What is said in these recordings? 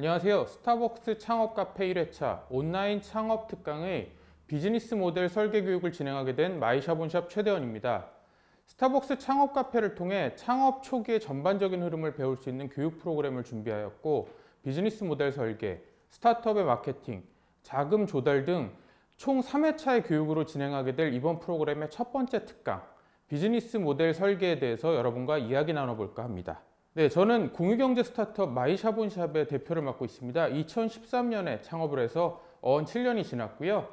안녕하세요. 스타벅스 창업 카페 1회차 온라인 창업 특강의 비즈니스 모델 설계 교육을 진행하게 된 마이샤본샵 최대원입니다. 스타벅스 창업 카페를 통해 창업 초기의 전반적인 흐름을 배울 수 있는 교육 프로그램을 준비하였고, 비즈니스 모델 설계, 스타트업의 마케팅, 자금 조달 등 총 3회차의 교육으로 진행하게 될 이번 프로그램의 첫 번째 특강, 비즈니스 모델 설계에 대해서 여러분과 이야기 나눠볼까 합니다. 네, 저는 공유경제 스타트업 마이샤본샵의 대표를 맡고 있습니다. 2013년에 창업을 해서 7년이 지났고요.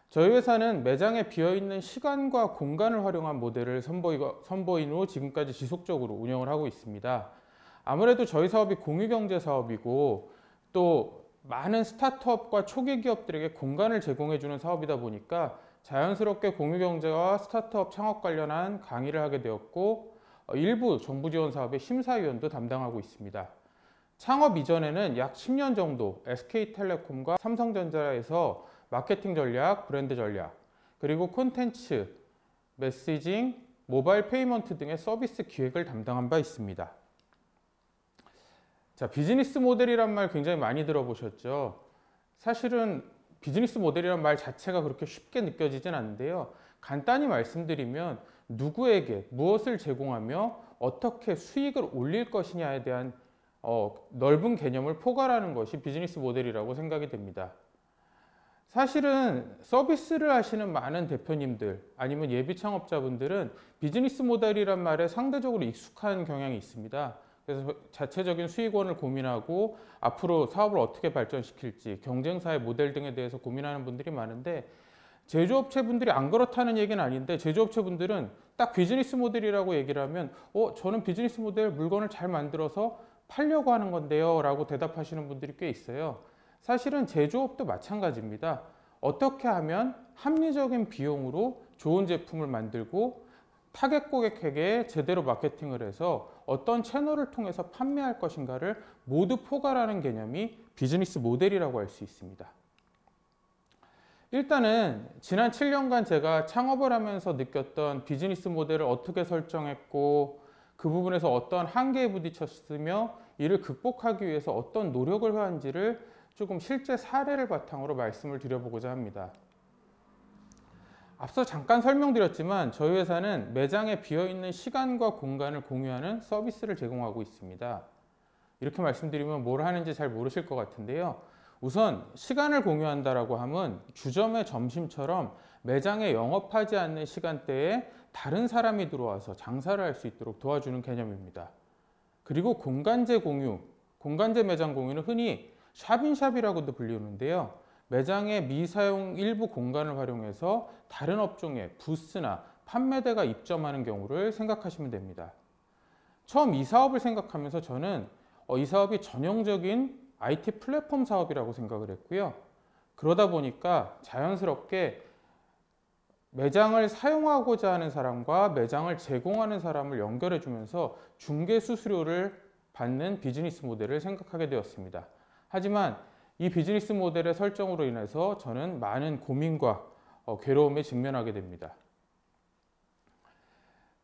저희 회사는 매장에 비어있는 시간과 공간을 활용한 모델을 선보인 후 지금까지 지속적으로 운영을 하고 있습니다. 아무래도 저희 사업이 공유경제 사업이고 또 많은 스타트업과 초기 기업들에게 공간을 제공해주는 사업이다 보니까 자연스럽게 공유경제와 스타트업 창업 관련한 강의를 하게 되었고, 일부 정부 지원 사업의 심사위원도 담당하고 있습니다. 창업 이전에는 약 10년 정도 SK텔레콤과 삼성전자에서 마케팅 전략, 브랜드 전략, 그리고 콘텐츠, 메시징, 모바일 페이먼트 등의 서비스 기획을 담당한 바 있습니다. 자, 비즈니스 모델이란 말 굉장히 많이 들어보셨죠? 사실은 비즈니스 모델이란 말 자체가 그렇게 쉽게 느껴지진 않는데요. 간단히 말씀드리면 누구에게 무엇을 제공하며 어떻게 수익을 올릴 것이냐에 대한 넓은 개념을 포괄하는 것이 비즈니스 모델이라고 생각이 됩니다. 사실은 서비스를 하시는 많은 대표님들 아니면 예비 창업자분들은 비즈니스 모델이란 말에 상대적으로 익숙한 경향이 있습니다. 그래서 자체적인 수익원을 고민하고 앞으로 사업을 어떻게 발전시킬지, 경쟁사의 모델 등에 대해서 고민하는 분들이 많은데, 제조업체분들이 안 그렇다는 얘기는 아닌데, 제조업체분들은 딱 비즈니스 모델이라고 얘기를 하면 저는 비즈니스 모델 물건을 잘 만들어서 팔려고 하는 건데요 라고 대답하시는 분들이 꽤 있어요. 사실은 제조업도 마찬가지입니다. 어떻게 하면 합리적인 비용으로 좋은 제품을 만들고 타겟 고객에게 제대로 마케팅을 해서 어떤 채널을 통해서 판매할 것인가를 모두 포괄하는 개념이 비즈니스 모델이라고 할 수 있습니다. 일단은 지난 7년간 제가 창업을 하면서 느꼈던 비즈니스 모델을 어떻게 설정했고, 그 부분에서 어떤 한계에 부딪혔으며 이를 극복하기 위해서 어떤 노력을 해왔는지를 조금 실제 사례를 바탕으로 말씀을 드려보고자 합니다. 앞서 잠깐 설명드렸지만 저희 회사는 매장에 비어있는 시간과 공간을 공유하는 서비스를 제공하고 있습니다. 이렇게 말씀드리면 뭘 하는지 잘 모르실 것 같은데요. 우선 시간을 공유한다라고 하면 주점의 점심처럼 매장에 영업하지 않는 시간대에 다른 사람이 들어와서 장사를 할 수 있도록 도와주는 개념입니다. 그리고 공간제 공유, 공간제 매장 공유는 흔히 샵인샵이라고도 불리는데요. 매장의 미사용 일부 공간을 활용해서 다른 업종의 부스나 판매대가 입점하는 경우를 생각하시면 됩니다. 처음 이 사업을 생각하면서 저는 이 사업이 전형적인 IT 플랫폼 사업이라고 생각을 했고요. 그러다 보니까 자연스럽게 매장을 사용하고자 하는 사람과 매장을 제공하는 사람을 연결해 주면서 중개 수수료를 받는 비즈니스 모델을 생각하게 되었습니다. 하지만 이 비즈니스 모델의 설정으로 인해서 저는 많은 고민과 괴로움에 직면하게 됩니다.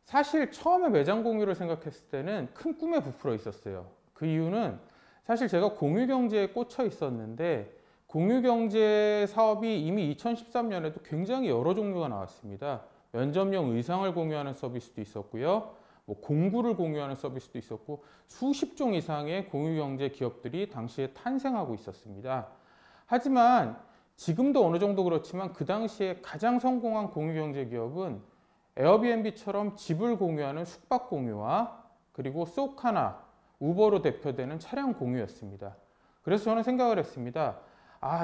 사실 처음에 매장 공유를 생각했을 때는 큰 꿈에 부풀어 있었어요. 그 이유는 사실 제가 공유경제에 꽂혀 있었는데, 공유경제 사업이 이미 2013년에도 굉장히 여러 종류가 나왔습니다. 면접용 의상을 공유하는 서비스도 있었고요. 공구를 공유하는 서비스도 있었고, 수십 종 이상의 공유경제 기업들이 당시에 탄생하고 있었습니다. 하지만 지금도 어느 정도 그렇지만 그 당시에 가장 성공한 공유경제 기업은 에어비앤비처럼 집을 공유하는 숙박 공유와 그리고 쏘카나, 우버로 대표되는 차량 공유였습니다. 그래서 저는 생각을 했습니다.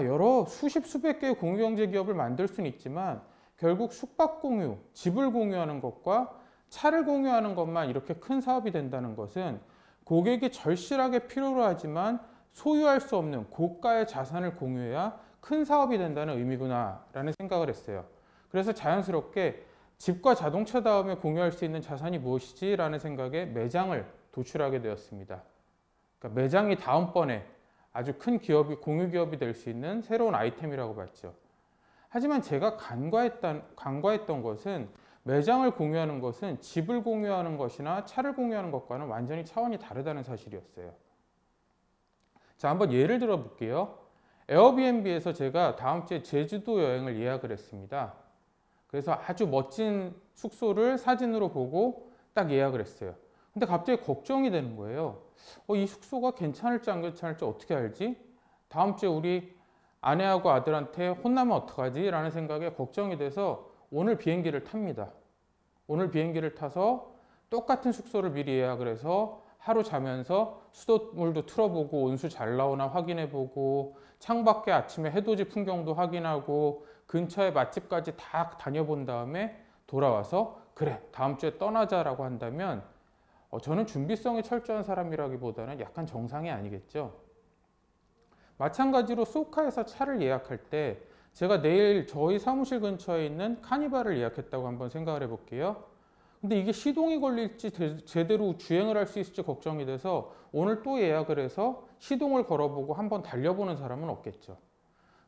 여러 수십 수백 개의 공유경제 기업을 만들 수는 있지만 결국 숙박 공유, 집을 공유하는 것과 차를 공유하는 것만 이렇게 큰 사업이 된다는 것은 고객이 절실하게 필요로 하지만 소유할 수 없는 고가의 자산을 공유해야 큰 사업이 된다는 의미구나 라는 생각을 했어요. 그래서 자연스럽게 집과 자동차 다음에 공유할 수 있는 자산이 무엇이지? 라는 생각에 매장을 도출하게 되었습니다. 그러니까 매장이 다음번에 아주 큰 기업이, 공유 기업이 될 수 있는 새로운 아이템이라고 봤죠. 하지만 제가 간과했던 것은 매장을 공유하는 것은 집을 공유하는 것이나 차를 공유하는 것과는 완전히 차원이 다르다는 사실이었어요. 자, 한번 예를 들어 볼게요. 에어비앤비에서 제가 다음 주에 제주도 여행을 예약을 했습니다. 그래서 아주 멋진 숙소를 사진으로 보고 딱 예약을 했어요. 근데 갑자기 걱정이 되는 거예요. 이 숙소가 괜찮을지 안 괜찮을지 어떻게 알지? 다음 주에 우리 아내하고 아들한테 혼나면 어떡하지? 라는 생각에 걱정이 돼서 오늘 비행기를 탑니다. 오늘 비행기를 타서 똑같은 숙소를 미리 예약을 해서 하루 자면서 수돗물도 틀어보고 온수 잘 나오나 확인해보고 창밖에 아침에 해돋이 풍경도 확인하고 근처에 맛집까지 다 다녀본 다음에 돌아와서 그래 다음 주에 떠나자라고 한다면 저는 준비성이 철저한 사람이라기보다는 약간 정상이 아니겠죠. 마찬가지로 소카에서 차를 예약할 때 제가 내일 저희 사무실 근처에 있는 카니발을 예약했다고 한번 생각을 해볼게요. 근데 이게 시동이 걸릴지 제대로 주행을 할 수 있을지 걱정이 돼서 오늘 또 예약을 해서 시동을 걸어보고 한번 달려보는 사람은 없겠죠.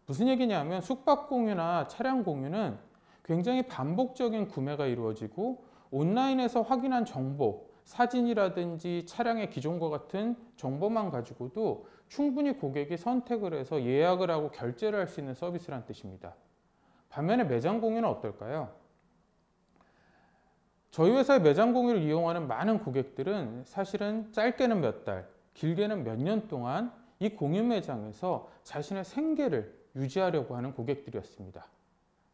무슨 얘기냐면 숙박 공유나 차량 공유는 굉장히 반복적인 구매가 이루어지고 온라인에서 확인한 정보, 사진이라든지 차량의 기종과 같은 정보만 가지고도 충분히 고객이 선택을 해서 예약을 하고 결제를 할 수 있는 서비스란 뜻입니다. 반면에 매장 공유는 어떨까요? 저희 회사의 매장 공유를 이용하는 많은 고객들은 사실은 짧게는 몇 달, 길게는 몇 년 동안 이 공유 매장에서 자신의 생계를 유지하려고 하는 고객들이었습니다.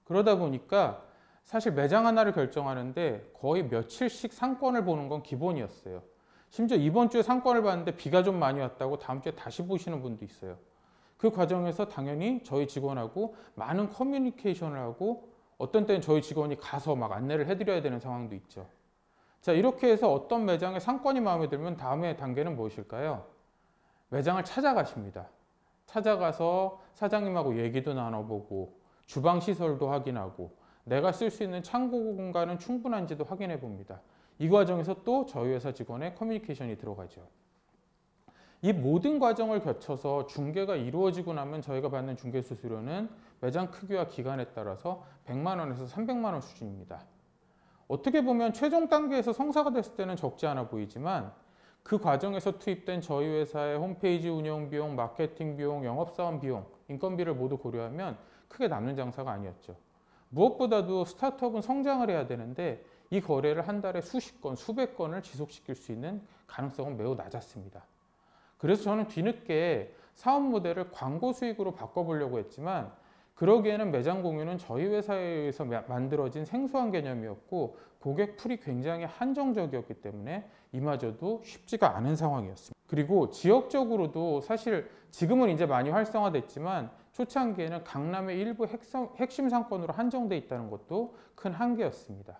그러다 보니까 사실 매장 하나를 결정하는데 거의 며칠씩 상권을 보는 건 기본이었어요. 심지어 이번 주에 상권을 봤는데 비가 좀 많이 왔다고 다음 주에 다시 보시는 분도 있어요. 그 과정에서 당연히 저희 직원하고 많은 커뮤니케이션을 하고 어떤 때는 저희 직원이 가서 막 안내를 해드려야 되는 상황도 있죠. 자, 이렇게 해서 어떤 매장의 상권이 마음에 들면 다음의 단계는 무엇일까요? 매장을 찾아가십니다. 찾아가서 사장님하고 얘기도 나눠보고 주방 시설도 확인하고 내가 쓸 수 있는 창고 공간은 충분한지도 확인해 봅니다. 이 과정에서 또 저희 회사 직원의 커뮤니케이션이 들어가죠. 이 모든 과정을 거쳐서 중개가 이루어지고 나면 저희가 받는 중개 수수료는 매장 크기와 기간에 따라서 100만 원에서 300만 원 수준입니다. 어떻게 보면 최종 단계에서 성사가 됐을 때는 적지 않아 보이지만 그 과정에서 투입된 저희 회사의 홈페이지 운영 비용, 마케팅 비용, 영업사원 비용, 인건비를 모두 고려하면 크게 남는 장사가 아니었죠. 무엇보다도 스타트업은 성장을 해야 되는데 이 거래를 한 달에 수십 건, 수백 건을 지속시킬 수 있는 가능성은 매우 낮았습니다. 그래서 저는 뒤늦게 사업 모델을 광고 수익으로 바꿔보려고 했지만 그러기에는 매장 공유는 저희 회사에서 만들어진 생소한 개념이었고 고객 풀이 굉장히 한정적이었기 때문에 이마저도 쉽지가 않은 상황이었습니다. 그리고 지역적으로도 사실 지금은 이제 많이 활성화됐지만 초창기에는 강남의 일부 핵심 상권으로 한정돼 있다는 것도 큰 한계였습니다.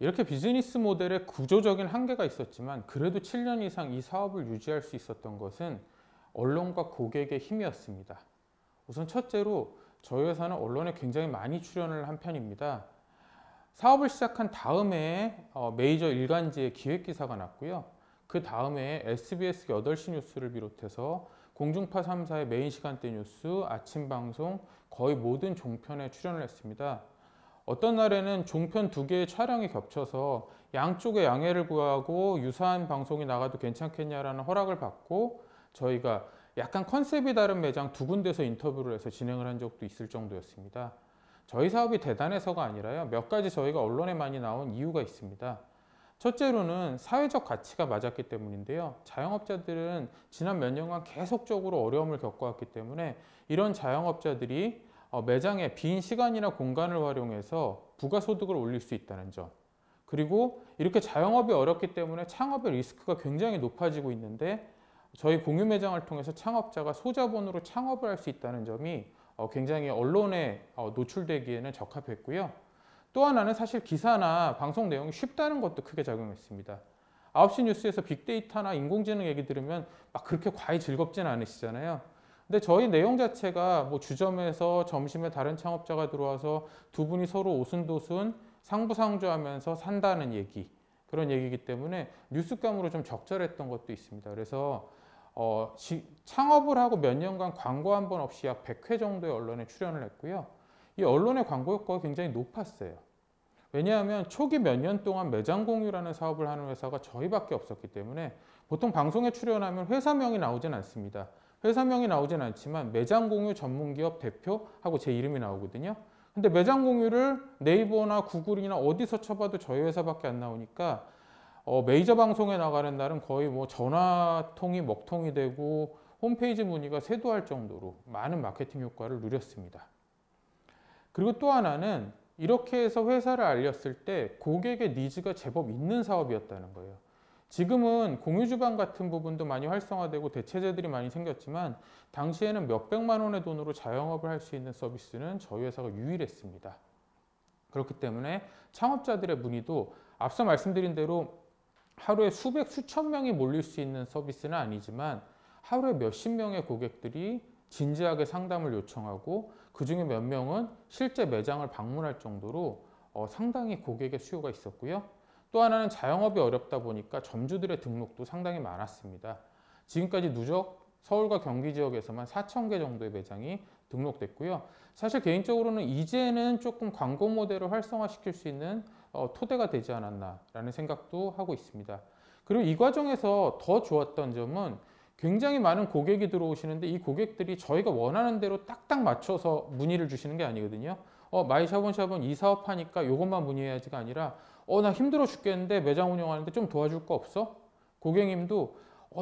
이렇게 비즈니스 모델에 구조적인 한계가 있었지만 그래도 7년 이상 이 사업을 유지할 수 있었던 것은 언론과 고객의 힘이었습니다. 우선 첫째로 저희 회사는 언론에 굉장히 많이 출연을 한 편입니다. 사업을 시작한 다음에 메이저 일간지에 기획기사가 났고요. 그 다음에 SBS 8시 뉴스를 비롯해서 공중파 3사의 메인 시간대 뉴스, 아침 방송 거의 모든 종편에 출연을 했습니다. 어떤 날에는 종편 2개의 촬영이 겹쳐서 양쪽에 양해를 구하고 유사한 방송이 나가도 괜찮겠냐라는 허락을 받고 저희가 약간 컨셉이 다른 매장 2군데서 인터뷰를 해서 진행을 한 적도 있을 정도였습니다. 저희 사업이 대단해서가 아니라요. 몇 가지 저희가 언론에 많이 나온 이유가 있습니다. 첫째로는 사회적 가치가 맞았기 때문인데요. 자영업자들은 지난 몇 년간 계속적으로 어려움을 겪어왔기 때문에 이런 자영업자들이 매장에 빈 시간이나 공간을 활용해서 부가소득을 올릴 수 있다는 점. 그리고 이렇게 자영업이 어렵기 때문에 창업의 리스크가 굉장히 높아지고 있는데 저희 공유 매장을 통해서 창업자가 소자본으로 창업을 할 수 있다는 점이 굉장히 언론에 노출되기에는 적합했고요. 또 하나는 사실 기사나 방송 내용이 쉽다는 것도 크게 작용했습니다. 9시 뉴스에서 빅데이터나 인공지능 얘기 들으면 막 그렇게 과히 즐겁지는 않으시잖아요. 근데 저희 내용 자체가 뭐 주점에서 점심에 다른 창업자가 들어와서 두 분이 서로 오순도순 상부상조하면서 산다는 얘기, 그런 얘기이기 때문에 뉴스감으로 좀 적절했던 것도 있습니다. 그래서 창업을 하고 몇 년간 광고 한 번 없이 약 100회 정도의 언론에 출연을 했고요. 이 언론의 광고 효과가 굉장히 높았어요. 왜냐하면 초기 몇 년 동안 매장 공유라는 사업을 하는 회사가 저희밖에 없었기 때문에 보통 방송에 출연하면 회사명이 나오진 않습니다. 회사명이 나오진 않지만 매장 공유 전문기업 대표하고 제 이름이 나오거든요. 근데 매장 공유를 네이버나 구글이나 어디서 쳐봐도 저희 회사밖에 안 나오니까 메이저 방송에 나가는 날은 거의 뭐 전화통이 먹통이 되고 홈페이지 문의가 쇄도할 정도로 많은 마케팅 효과를 누렸습니다. 그리고 또 하나는 이렇게 해서 회사를 알렸을 때 고객의 니즈가 제법 있는 사업이었다는 거예요. 지금은 공유주방 같은 부분도 많이 활성화되고 대체제들이 많이 생겼지만 당시에는 몇백만 원의 돈으로 자영업을 할 수 있는 서비스는 저희 회사가 유일했습니다. 그렇기 때문에 창업자들의 문의도 앞서 말씀드린 대로 하루에 수백, 수천 명이 몰릴 수 있는 서비스는 아니지만 하루에 몇십 명의 고객들이 진지하게 상담을 요청하고 그중에 몇 명은 실제 매장을 방문할 정도로 상당히 고객의 수요가 있었고요. 또 하나는 자영업이 어렵다 보니까 점주들의 등록도 상당히 많았습니다. 지금까지 누적 서울과 경기 지역에서만 4,000개 정도의 매장이 등록됐고요. 사실 개인적으로는 이제는 조금 광고 모델을 활성화시킬 수 있는 토대가 되지 않았나라는 생각도 하고 있습니다. 그리고 이 과정에서 더 좋았던 점은 굉장히 많은 고객이 들어오시는데 이 고객들이 저희가 원하는 대로 딱딱 맞춰서 문의를 주시는 게 아니거든요. 마이샤본샵은 이 사업하니까 이것만 문의해야지가 아니라 나 힘들어 죽겠는데 매장 운영하는데 좀 도와줄 거 없어? 고객님도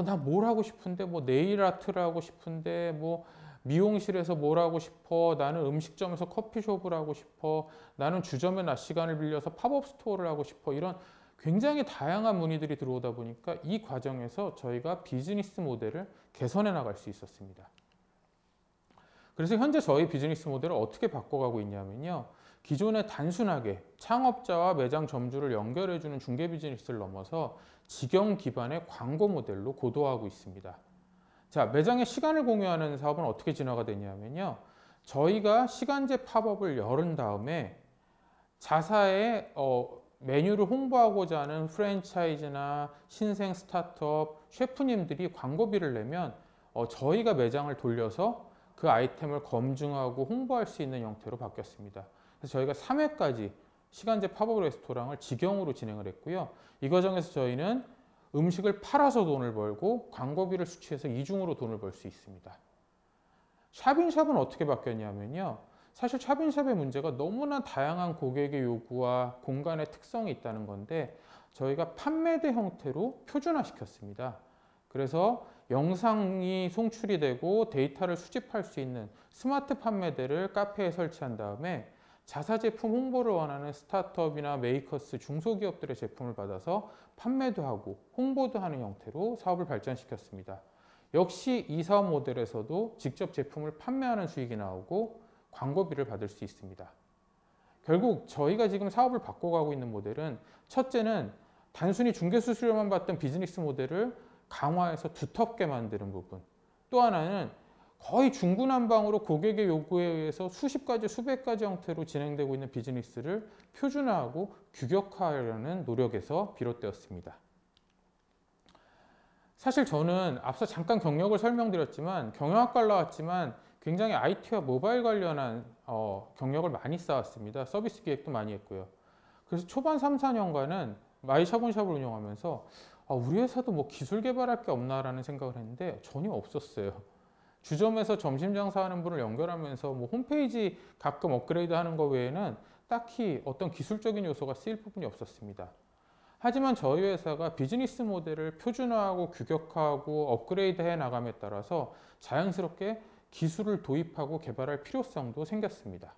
나 뭘 하고 싶은데 뭐 네일 아트를 하고 싶은데 뭐 미용실에서 뭘 하고 싶어, 나는 음식점에서 커피숍을 하고 싶어, 나는 주점에 낮 시간을 빌려서 팝업 스토어를 하고 싶어, 이런 굉장히 다양한 문의들이 들어오다 보니까 이 과정에서 저희가 비즈니스 모델을 개선해 나갈 수 있었습니다. 그래서 현재 저희 비즈니스 모델을 어떻게 바꿔가고 있냐면요. 기존에 단순하게 창업자와 매장 점주를 연결해주는 중개 비즈니스를 넘어서 직영 기반의 광고 모델로 고도화하고 있습니다. 자, 매장의 시간을 공유하는 사업은 어떻게 진화가 되냐면요. 저희가 시간제 팝업을 열은 다음에 자사의 메뉴를 홍보하고자 하는 프랜차이즈나 신생 스타트업, 셰프님들이 광고비를 내면 저희가 매장을 돌려서 그 아이템을 검증하고 홍보할 수 있는 형태로 바뀌었습니다. 그래서 저희가 3회까지 시간제 팝업 레스토랑을 직영으로 진행을 했고요. 이 과정에서 저희는 음식을 팔아서 돈을 벌고 광고비를 수취해서 이중으로 돈을 벌 수 있습니다. 샵인샵은 어떻게 바뀌었냐면요. 사실 샵인샵의 문제가 너무나 다양한 고객의 요구와 공간의 특성이 있다는 건데 저희가 판매대 형태로 표준화시켰습니다. 그래서 영상이 송출이 되고 데이터를 수집할 수 있는 스마트 판매대를 카페에 설치한 다음에 자사 제품 홍보를 원하는 스타트업이나 메이커스, 중소기업들의 제품을 받아서 판매도 하고 홍보도 하는 형태로 사업을 발전시켰습니다. 역시 이 사업 모델에서도 직접 제품을 판매하는 수익이 나오고 광고비를 받을 수 있습니다. 결국 저희가 지금 사업을 바꿔가고 있는 모델은 첫째는 단순히 중개수수료만 받던 비즈니스 모델을 강화해서 두텁게 만드는 부분, 또 하나는 거의 중구난방으로 고객의 요구에 의해서 수십 가지, 수백 가지 형태로 진행되고 있는 비즈니스를 표준화하고 규격화하려는 노력에서 비롯되었습니다. 사실 저는 앞서 잠깐 경력을 설명드렸지만 경영학과를 나왔지만 굉장히 IT와 모바일 관련한 경력을 많이 쌓았습니다. 서비스 기획도 많이 했고요. 그래서 초반 3, 4년간은 마이샤본샵을 운영하면서 우리 회사도 뭐 기술 개발할 게 없나라는 생각을 했는데 전혀 없었어요. 주점에서 점심 장사하는 분을 연결하면서 뭐 홈페이지 가끔 업그레이드 하는 거 외에는 딱히 어떤 기술적인 요소가 쓰일 부분이 없었습니다. 하지만 저희 회사가 비즈니스 모델을 표준화하고 규격화하고 업그레이드 해 나감에 따라서 자연스럽게 기술을 도입하고 개발할 필요성도 생겼습니다.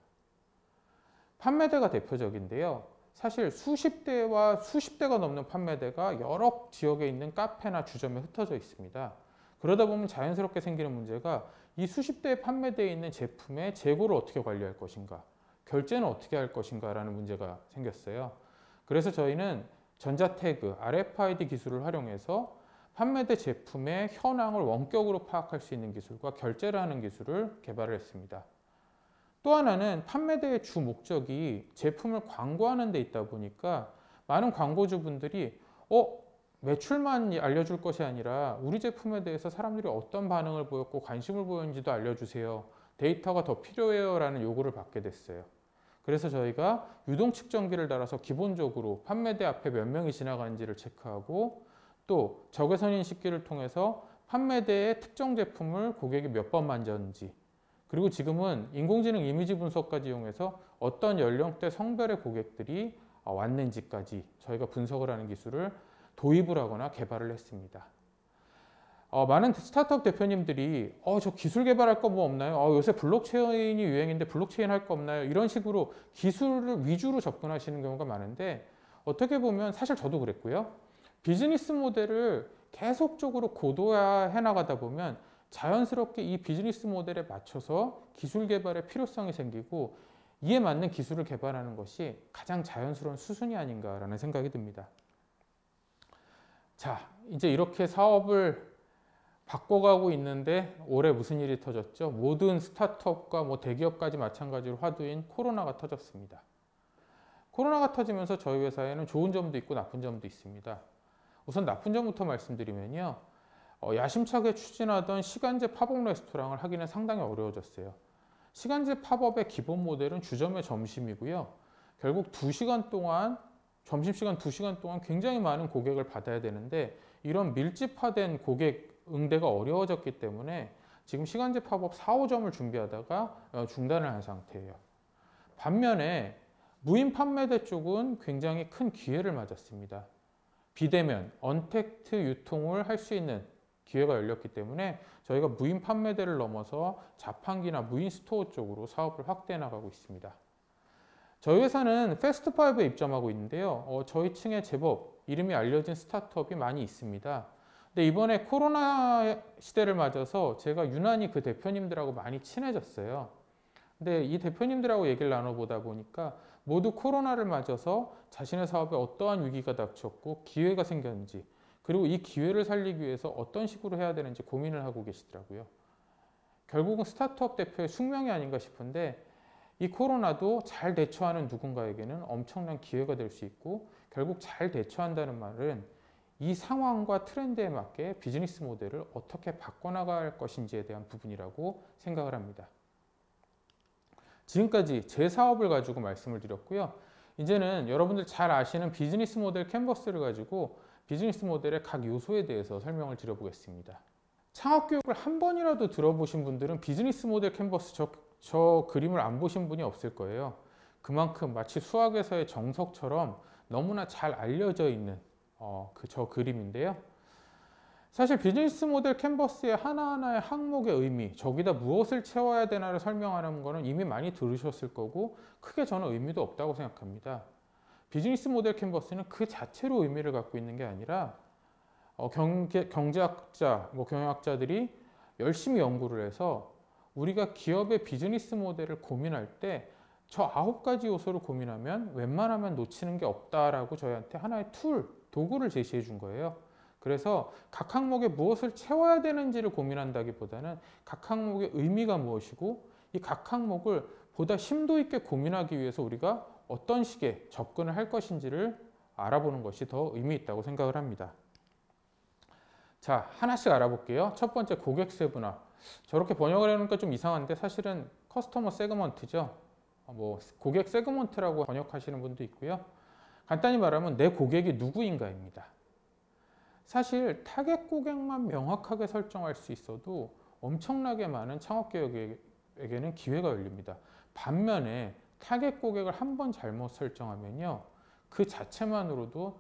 판매대가 대표적인데요. 사실 수십 대와 수십 대가 넘는 판매대가 여러 지역에 있는 카페나 주점에 흩어져 있습니다. 그러다 보면 자연스럽게 생기는 문제가 이 수십 대의 판매대에 있는 제품의 재고를 어떻게 관리할 것인가, 결제는 어떻게 할 것인가 라는 문제가 생겼어요. 그래서 저희는 전자태그, RFID 기술을 활용해서 판매대 제품의 현황을 원격으로 파악할 수 있는 기술과 결제를 하는 기술을 개발을 했습니다. 또 하나는 판매대의 주 목적이 제품을 광고하는 데 있다 보니까 많은 광고주분들이 매출만 알려줄 것이 아니라 우리 제품에 대해서 사람들이 어떤 반응을 보였고 관심을 보였는지도 알려주세요. 데이터가 더 필요해요 라는 요구를 받게 됐어요. 그래서 저희가 유동 측정기를 달아서 기본적으로 판매대 앞에 몇 명이 지나가는지를 체크하고 또 적외선 인식기를 통해서 판매대의 특정 제품을 고객이 몇 번 만졌는지, 그리고 지금은 인공지능 이미지 분석까지 이용해서 어떤 연령대 성별의 고객들이 왔는지까지 저희가 분석을 하는 기술을 도입을 하거나 개발을 했습니다. 많은 스타트업 대표님들이 저 기술 개발할 거 뭐 없나요? 요새 블록체인이 유행인데 블록체인 할 거 없나요? 이런 식으로 기술을 위주로 접근하시는 경우가 많은데, 어떻게 보면 사실 저도 그랬고요. 비즈니스 모델을 계속적으로 고도화해 나가다 보면 자연스럽게 이 비즈니스 모델에 맞춰서 기술 개발의 필요성이 생기고, 이에 맞는 기술을 개발하는 것이 가장 자연스러운 수순이 아닌가라는 생각이 듭니다. 자, 이제 이렇게 사업을 바꿔가고 있는데 올해 무슨 일이 터졌죠? 모든 스타트업과 대기업까지 마찬가지로 화두인 코로나가 터졌습니다. 코로나가 터지면서 저희 회사에는 좋은 점도 있고 나쁜 점도 있습니다. 우선 나쁜 점부터 말씀드리면요. 야심차게 추진하던 시간제 팝업 레스토랑을 하기는 상당히 어려워졌어요. 시간제 팝업의 기본 모델은 주점의 점심이고요. 결국 2시간 동안, 점심시간 2시간 동안 굉장히 많은 고객을 받아야 되는데, 이런 밀집화된 고객 응대가 어려워졌기 때문에 지금 시간제 팝업 4, 5점을 준비하다가 중단을 한 상태예요. 반면에 무인 판매대 쪽은 굉장히 큰 기회를 맞았습니다. 비대면, 언택트 유통을 할 수 있는 기회가 열렸기 때문에 저희가 무인 판매대를 넘어서 자판기나 무인 스토어 쪽으로 사업을 확대해 나가고 있습니다. 저희 회사는 패스트5에 입점하고 있는데요. 저희 층에 제법 이름이 알려진 스타트업이 많이 있습니다. 근데 이번에 코로나 시대를 맞아서 제가 유난히 그 대표님들하고 많이 친해졌어요. 근데 이 대표님들하고 얘기를 나눠보다 보니까 모두 코로나를 맞아서 자신의 사업에 어떠한 위기가 닥쳤고 기회가 생겼는지, 그리고 이 기회를 살리기 위해서 어떤 식으로 해야 되는지 고민을 하고 계시더라고요. 결국은 스타트업 대표의 숙명이 아닌가 싶은데, 이 코로나도 잘 대처하는 누군가에게는 엄청난 기회가 될 수 있고, 결국 잘 대처한다는 말은 이 상황과 트렌드에 맞게 비즈니스 모델을 어떻게 바꿔나갈 것인지에 대한 부분이라고 생각을 합니다. 지금까지 제 사업을 가지고 말씀을 드렸고요. 이제는 여러분들 잘 아시는 비즈니스 모델 캔버스를 가지고 비즈니스 모델의 각 요소에 대해서 설명을 드려보겠습니다. 창업교육을 한 번이라도 들어보신 분들은 비즈니스 모델 캔버스 저 그림을 안 보신 분이 없을 거예요. 그만큼 마치 수학에서의 정석처럼 너무나 잘 알려져 있는 저 그림인데요. 사실 비즈니스 모델 캔버스의 하나하나의 항목의 의미, 저기다 무엇을 채워야 되나를 설명하는 거는 이미 많이 들으셨을 거고 크게 저는 의미도 없다고 생각합니다. 비즈니스 모델 캔버스는 그 자체로 의미를 갖고 있는 게 아니라 경제학자, 경영학자들이 열심히 연구를 해서 우리가 기업의 비즈니스 모델을 고민할 때 저 9가지 요소를 고민하면 웬만하면 놓치는 게 없다라고 저희한테 하나의 도구를 제시해 준 거예요. 그래서 각 항목에 무엇을 채워야 되는지를 고민한다기보다는 각 항목의 의미가 무엇이고 이 각 항목을 보다 심도 있게 고민하기 위해서 우리가 어떤 식의 접근을 할 것인지를 알아보는 것이 더 의미 있다고 생각을 합니다. 자, 하나씩 알아볼게요. 첫 번째, 고객 세분화. 저렇게 번역을 해놓으니까 좀 이상한데 사실은 커스터머 세그먼트죠. 고객 세그먼트라고 번역하시는 분도 있고요. 간단히 말하면 내 고객이 누구인가입니다. 사실 타겟 고객만 명확하게 설정할 수 있어도 엄청나게 많은 창업계에게는 기회가 열립니다. 반면에 타겟 고객을 한 번 잘못 설정하면요, 그 자체만으로도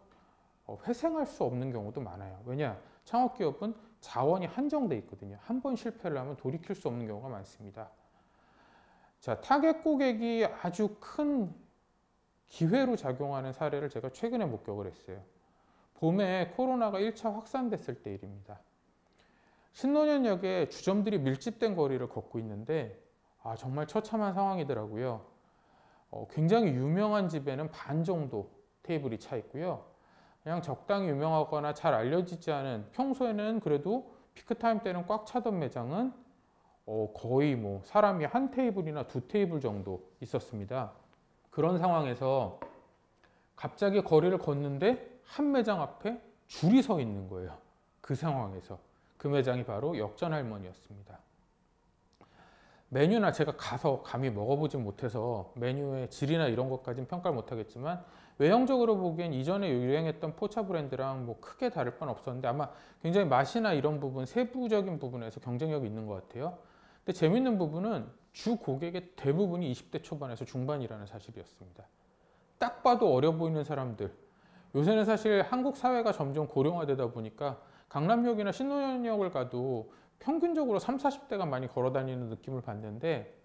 회생할 수 없는 경우도 많아요. 왜냐? 창업기업은 자원이 한정돼 있거든요. 한 번 실패를 하면 돌이킬 수 없는 경우가 많습니다. 자, 타겟 고객이 아주 큰 기회로 작용하는 사례를 제가 최근에 목격을 했어요. 봄에 코로나가 1차 확산됐을 때 일입니다. 신논현역에 주점들이 밀집된 거리를 걷고 있는데 정말 처참한 상황이더라고요. 굉장히 유명한 집에는 반 정도 테이블이 차 있고요. 그냥 적당히 유명하거나 잘 알려지지 않은, 평소에는 그래도 피크타임 때는 꽉 차던 매장은 거의 사람이 한 테이블이나 두 테이블 정도 있었습니다. 그런 상황에서 갑자기 거리를 걷는데 한 매장 앞에 줄이 서 있는 거예요. 그 상황에서. 그 매장이 바로 역전할머니였습니다. 메뉴나 제가 가서 감히 먹어보지 못해서 메뉴의 질이나 이런 것까지는 평가를 못하겠지만 외형적으로 보기엔 이전에 유행했던 포차 브랜드랑 뭐 크게 다를 건 없었는데 아마 굉장히 맛이나 이런 부분, 세부적인 부분에서 경쟁력이 있는 것 같아요. 근데 재밌는 부분은 주 고객의 대부분이 20대 초반에서 중반이라는 사실이었습니다. 딱 봐도 어려 보이는 사람들. 요새는 사실 한국 사회가 점점 고령화되다 보니까 강남역이나 신논현역을 가도 평균적으로 30, 40대가 많이 걸어 다니는 느낌을 받는데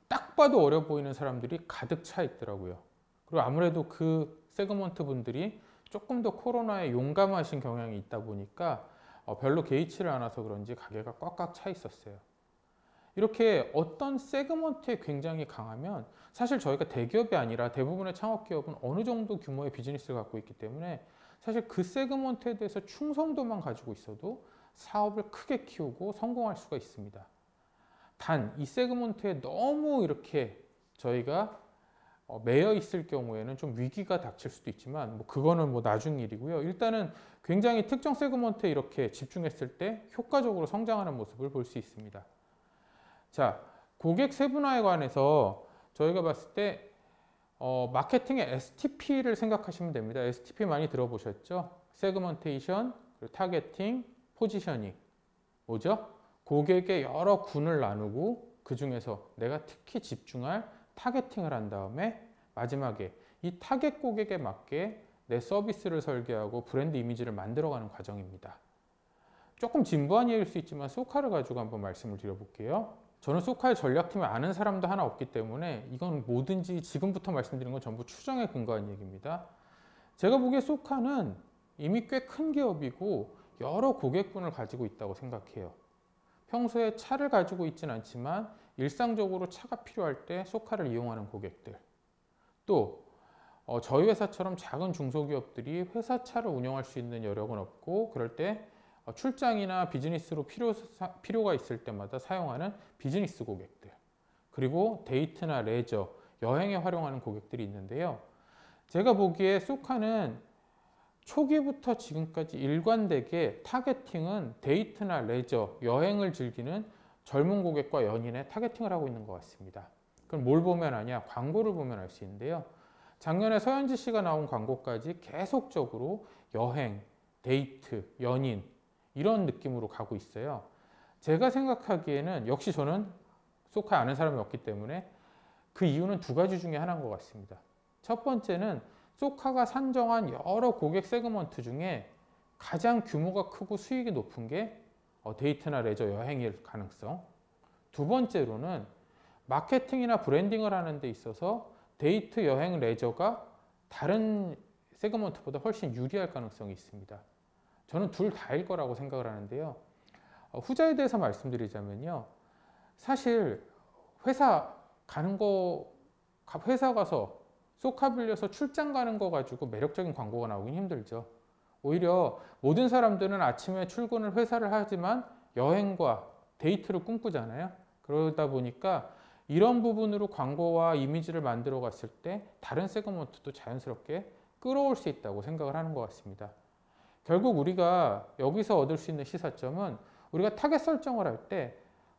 딱 봐도 어려 보이는 사람들이 가득 차 있더라고요. 그리고 아무래도 그 세그먼트 분들이 조금 더 코로나에 용감하신 경향이 있다 보니까 별로 개의치를 않아서 그런지 가게가 꽉꽉 차 있었어요. 이렇게 어떤 세그먼트에 굉장히 강하면 사실 저희가 대기업이 아니라 대부분의 창업기업은 어느 정도 규모의 비즈니스를 갖고 있기 때문에 사실 그 세그먼트에 대해서 충성도만 가지고 있어도 사업을 크게 키우고 성공할 수가 있습니다. 단 이 세그먼트에 너무 이렇게 저희가 매여 있을 경우에는 좀 위기가 닥칠 수도 있지만 뭐 그거는 뭐 나중 일이고요. 일단은 굉장히 특정 세그먼트에 이렇게 집중했을 때 효과적으로 성장하는 모습을 볼 수 있습니다. 자, 고객 세분화에 관해서 저희가 봤을 때 마케팅의 STP를 생각하시면 됩니다. STP 많이 들어보셨죠? 세그먼테이션, 타겟팅, 포지셔닝. 뭐죠? 고객의 여러 군을 나누고 그 중에서 내가 특히 집중할 타겟팅을 한 다음에 마지막에 이 타겟 고객에 맞게 내 서비스를 설계하고 브랜드 이미지를 만들어가는 과정입니다. 조금 진부한 예일 수 있지만 소카를 가지고 한번 말씀을 드려볼게요. 저는 소카의 전략팀을 아는 사람도 하나 없기 때문에 이건 뭐든지 지금부터 말씀드리는 건 전부 추정에 근거한 얘기입니다. 제가 보기에 소카는 이미 꽤 큰 기업이고 여러 고객군을 가지고 있다고 생각해요. 평소에 차를 가지고 있진 않지만 일상적으로 차가 필요할 때 소카를 이용하는 고객들, 또 저희 회사처럼 작은 중소기업들이 회사 차를 운영할 수 있는 여력은 없고 그럴 때 출장이나 비즈니스로 필요가 있을 때마다 사용하는 비즈니스 고객들, 그리고 데이트나 레저, 여행에 활용하는 고객들이 있는데요. 제가 보기에 소카는 초기부터 지금까지 일관되게 타겟팅은 데이트나 레저, 여행을 즐기는 젊은 고객과 연인의 타겟팅을 하고 있는 것 같습니다. 그럼 뭘 보면 아냐? 광고를 보면 알 수 있는데요. 작년에 서현지 씨가 나온 광고까지 계속적으로 여행, 데이트, 연인 이런 느낌으로 가고 있어요. 제가 생각하기에는 역시 저는 소카 아는 사람이 없기 때문에 그 이유는 두 가지 중에 하나인 것 같습니다. 첫 번째는 소카가 산정한 여러 고객 세그먼트 중에 가장 규모가 크고 수익이 높은 게 데이트나 레저 여행일 가능성. 두 번째로는 마케팅이나 브랜딩을 하는 데 있어서 데이트, 여행, 레저가 다른 세그먼트보다 훨씬 유리할 가능성이 있습니다. 저는 둘 다일 거라고 생각을 하는데요. 후자에 대해서 말씀드리자면요. 사실 회사 가서 소카 빌려서 출장 가는 거 가지고 매력적인 광고가 나오긴 힘들죠. 오히려 모든 사람들은 아침에 출근을 회사를 하지만 여행과 데이트를 꿈꾸잖아요. 그러다 보니까 이런 부분으로 광고와 이미지를 만들어 갔을 때 다른 세그먼트도 자연스럽게 끌어올 수 있다고 생각을 하는 것 같습니다. 결국 우리가 여기서 얻을 수 있는 시사점은 우리가 타겟 설정을 할 때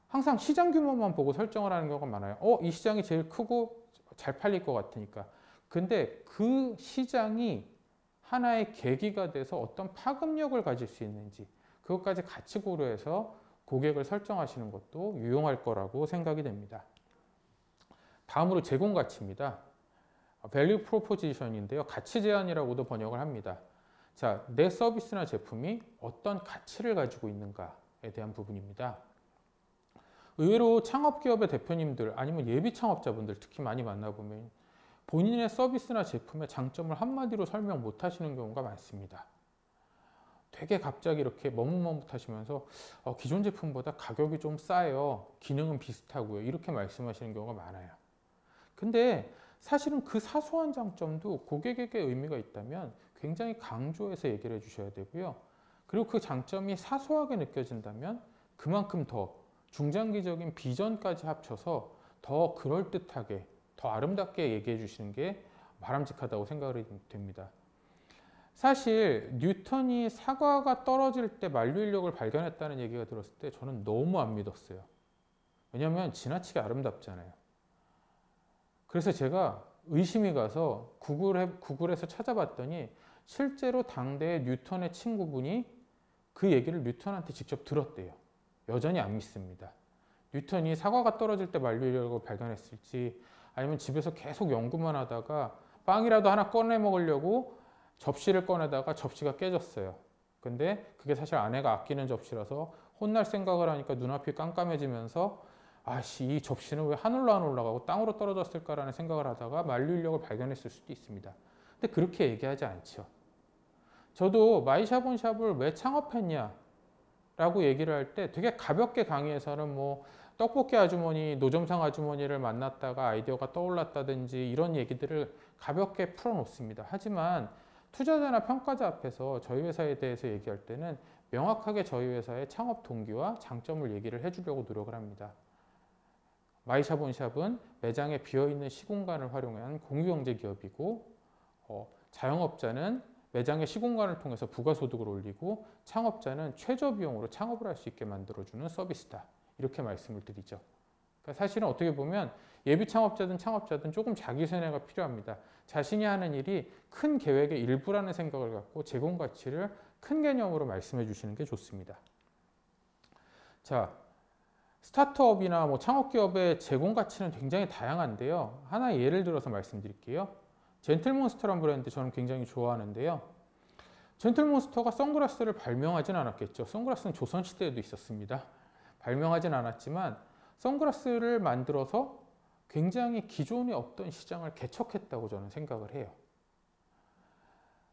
항상 시장 규모만 보고 설정을 하는 경우가 많아요. 이 시장이 제일 크고 잘 팔릴 것 같으니까. 근데 그 시장이 하나의 계기가 돼서 어떤 파급력을 가질 수 있는지 그것까지 같이 고려해서 고객을 설정하시는 것도 유용할 거라고 생각이 됩니다. 다음으로 제공 가치입니다. Value Proposition인데요. 가치 제안이라고도 번역을 합니다. 자, 내 서비스나 제품이 어떤 가치를 가지고 있는가에 대한 부분입니다. 의외로 창업기업의 대표님들 아니면 예비 창업자분들 특히 많이 만나보면 본인의 서비스나 제품의 장점을 한마디로 설명 못 하시는 경우가 많습니다. 되게 갑자기 이렇게 머뭇머뭇하시면서 기존 제품보다 가격이 좀 싸요. 기능은 비슷하고요. 이렇게 말씀하시는 경우가 많아요. 근데 사실은 그 사소한 장점도 고객에게 의미가 있다면 굉장히 강조해서 얘기를 해주셔야 되고요. 그리고 그 장점이 사소하게 느껴진다면 그만큼 더 중장기적인 비전까지 합쳐서 더 그럴듯하게, 더 아름답게 얘기해 주시는 게 바람직하다고 생각이 됩니다. 사실 뉴턴이 사과가 떨어질 때 만류인력을 발견했다는 얘기가 들었을 때 저는 너무 안 믿었어요. 왜냐하면 지나치게 아름답잖아요. 그래서 제가 의심이 가서 구글에서 찾아봤더니 실제로 당대의 뉴턴의 친구분이 그 얘기를 뉴턴한테 직접 들었대요. 여전히 안 믿습니다. 뉴턴이 사과가 떨어질 때 만류인력을 발견했을지 아니면 집에서 계속 연구만 하다가 빵이라도 하나 꺼내 먹으려고 접시를 꺼내다가 접시가 깨졌어요. 근데 그게 사실 아내가 아끼는 접시라서 혼날 생각을 하니까 눈앞이 깜깜해지면서 아씨, 이 접시는 왜 하늘로 안 올라가고 땅으로 떨어졌을까라는 생각을 하다가 만류인력을 발견했을 수도 있습니다. 근데 그렇게 얘기하지 않죠. 저도 마이샤본샵을 왜 창업했냐 라고 얘기를 할 때 되게 가볍게 강의에서는 뭐 떡볶이 아주머니, 노점상 아주머니를 만났다가 아이디어가 떠올랐다든지 이런 얘기들을 가볍게 풀어놓습니다. 하지만 투자자나 평가자 앞에서 저희 회사에 대해서 얘기할 때는 명확하게 저희 회사의 창업 동기와 장점을 얘기를 해주려고 노력을 합니다. 마이샤본샵은 매장에 비어있는 시공간을 활용한 공유경제 기업이고 자영업자는 매장의 시공간을 통해서 부가소득을 올리고 창업자는 최저 비용으로 창업을 할 수 있게 만들어주는 서비스다. 이렇게 말씀을 드리죠. 그러니까 사실은 어떻게 보면 예비 창업자든 창업자든 조금 자기 세뇌가 필요합니다. 자신이 하는 일이 큰 계획의 일부라는 생각을 갖고 제공 가치를 큰 개념으로 말씀해 주시는 게 좋습니다. 자, 스타트업이나 뭐 창업기업의 제공 가치는 굉장히 다양한데요. 하나 예를 들어서 말씀드릴게요. 젠틀몬스터라는 브랜드 저는 굉장히 좋아하는데요. 젠틀몬스터가 선글라스를 발명하진 않았겠죠. 선글라스는 조선시대에도 있었습니다. 발명하진 않았지만 선글라스를 만들어서 굉장히 기존에 없던 시장을 개척했다고 저는 생각을 해요.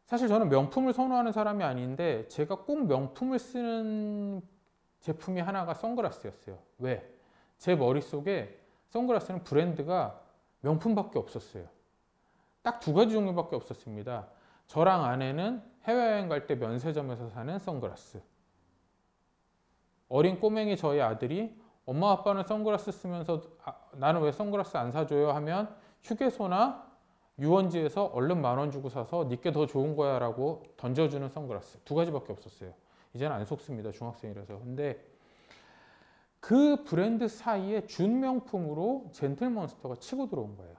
사실 저는 명품을 선호하는 사람이 아닌데 제가 꼭 명품을 쓰는 제품이 하나가 선글라스였어요. 왜? 제 머릿속에 선글라스는 브랜드가 명품밖에 없었어요. 딱 두 가지 종류밖에 없었습니다. 저랑 아내는 해외여행 갈 때 면세점에서 사는 선글라스. 어린 꼬맹이 저희 아들이 엄마 아빠는 선글라스 쓰면서 나는 왜 선글라스 안 사줘요 하면 휴게소나 유원지에서 얼른 10,000원 주고 사서 니께 더 좋은 거야 라고 던져주는 선글라스. 두 가지밖에 없었어요. 이제는 안 속습니다. 중학생이라서. 근데 그 브랜드 사이에 준명품으로 젠틀몬스터가 치고 들어온 거예요.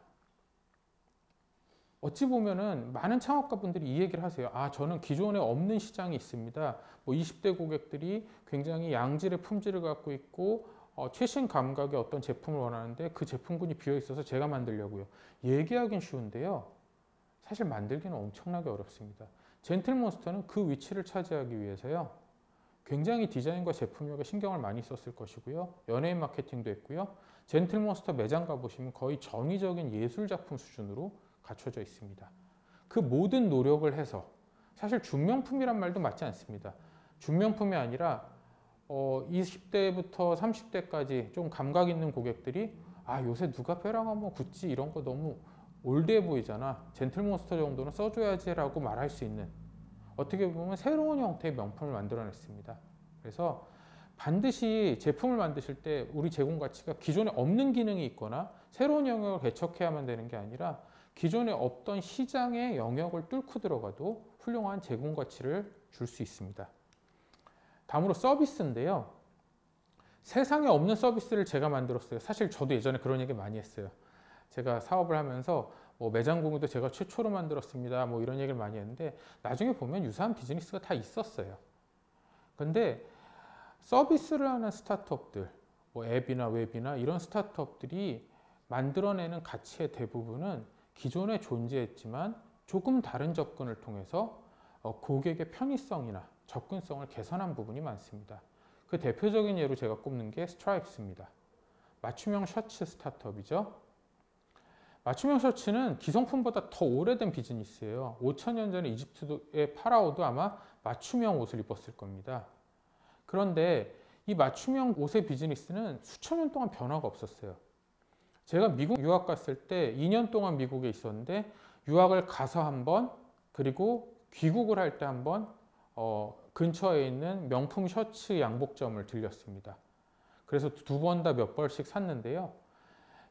어찌 보면은 많은 창업가분들이 이 얘기를 하세요. 아, 저는 기존에 없는 시장이 있습니다. 뭐 20대 고객들이 굉장히 양질의 품질을 갖고 있고 최신 감각의 어떤 제품을 원하는데 그 제품군이 비어 있어서 제가 만들려고요. 얘기하긴 쉬운데요. 사실 만들기는 엄청나게 어렵습니다. 젠틀몬스터는 그 위치를 차지하기 위해서요. 굉장히 디자인과 제품력에 신경을 많이 썼을 것이고요. 연예인 마케팅도 했고요. 젠틀몬스터 매장 가보시면 거의 전위적인 예술작품 수준으로 갖춰져 있습니다. 그 모든 노력을 해서 사실 준명품이란 말도 맞지 않습니다. 준명품이 아니라 20대부터 30대까지 좀 감각 있는 고객들이 아, 요새 누가 페라가모, 구찌 이런 거 너무 올드해 보이잖아. 젠틀몬스터 정도는 써줘야지 라고 말할 수 있는 어떻게 보면 새로운 형태의 명품을 만들어냈습니다. 그래서 반드시 제품을 만드실 때 우리 제공 가치가 기존에 없는 기능이 있거나 새로운 영역을 개척해야만 되는 게 아니라 기존에 없던 시장의 영역을 뚫고 들어가도 훌륭한 제공 가치를 줄 수 있습니다. 다음으로 서비스인데요. 세상에 없는 서비스를 제가 만들었어요. 사실 저도 예전에 그런 얘기 많이 했어요. 제가 사업을 하면서 뭐 매장 공유도 제가 최초로 만들었습니다. 뭐 이런 얘기를 많이 했는데 나중에 보면 유사한 비즈니스가 다 있었어요. 근데 서비스를 하는 스타트업들, 뭐 앱이나 웹이나 이런 스타트업들이 만들어내는 가치의 대부분은 기존에 존재했지만 조금 다른 접근을 통해서 고객의 편의성이나 접근성을 개선한 부분이 많습니다. 그 대표적인 예로 제가 꼽는 게 스트라이프스입니다. 맞춤형 셔츠 스타트업이죠. 맞춤형 셔츠는 기성품보다 더 오래된 비즈니스예요. 5,000년 전에 이집트의 파라오도 아마 맞춤형 옷을 입었을 겁니다. 그런데 이 맞춤형 옷의 비즈니스는 수천 년 동안 변화가 없었어요. 제가 미국 유학 갔을 때 2년 동안 미국에 있었는데 유학을 가서 한 번, 그리고 귀국을 할 때 한 번 근처에 있는 명품 셔츠 양복점을 들렸습니다. 그래서 두 번 다 몇 벌씩 샀는데요.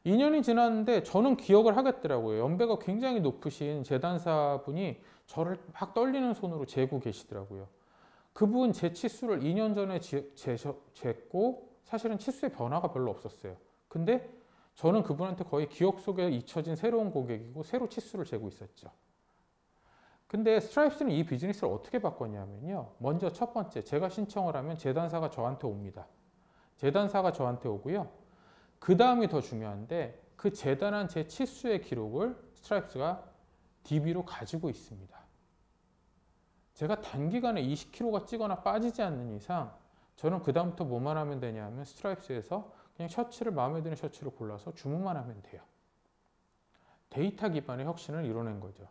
2년이 지났는데 저는 기억을 하겠더라고요. 연배가 굉장히 높으신 재단사분이 저를 막 떨리는 손으로 재고 계시더라고요. 그분 제 치수를 2년 전에 쟀고 사실은 치수의 변화가 별로 없었어요. 근데 저는 그분한테 거의 기억 속에 잊혀진 새로운 고객이고 새로 치수를 재고 있었죠. 근데 스트라이프스는 이 비즈니스를 어떻게 바꿨냐면요. 먼저 첫 번째, 제가 신청을 하면 재단사가 저한테 옵니다. 재단사가 저한테 오고요. 그 다음이 더 중요한데 그 재단한 제 치수의 기록을 스트라이프스가 DB로 가지고 있습니다. 제가 단기간에 20kg가 찌거나 빠지지 않는 이상 저는 그 다음부터 뭐만 하면 되냐면 스트라이프스에서 그냥 셔츠를 마음에 드는 셔츠를 골라서 주문만 하면 돼요. 데이터 기반의 혁신을 이뤄낸 거죠.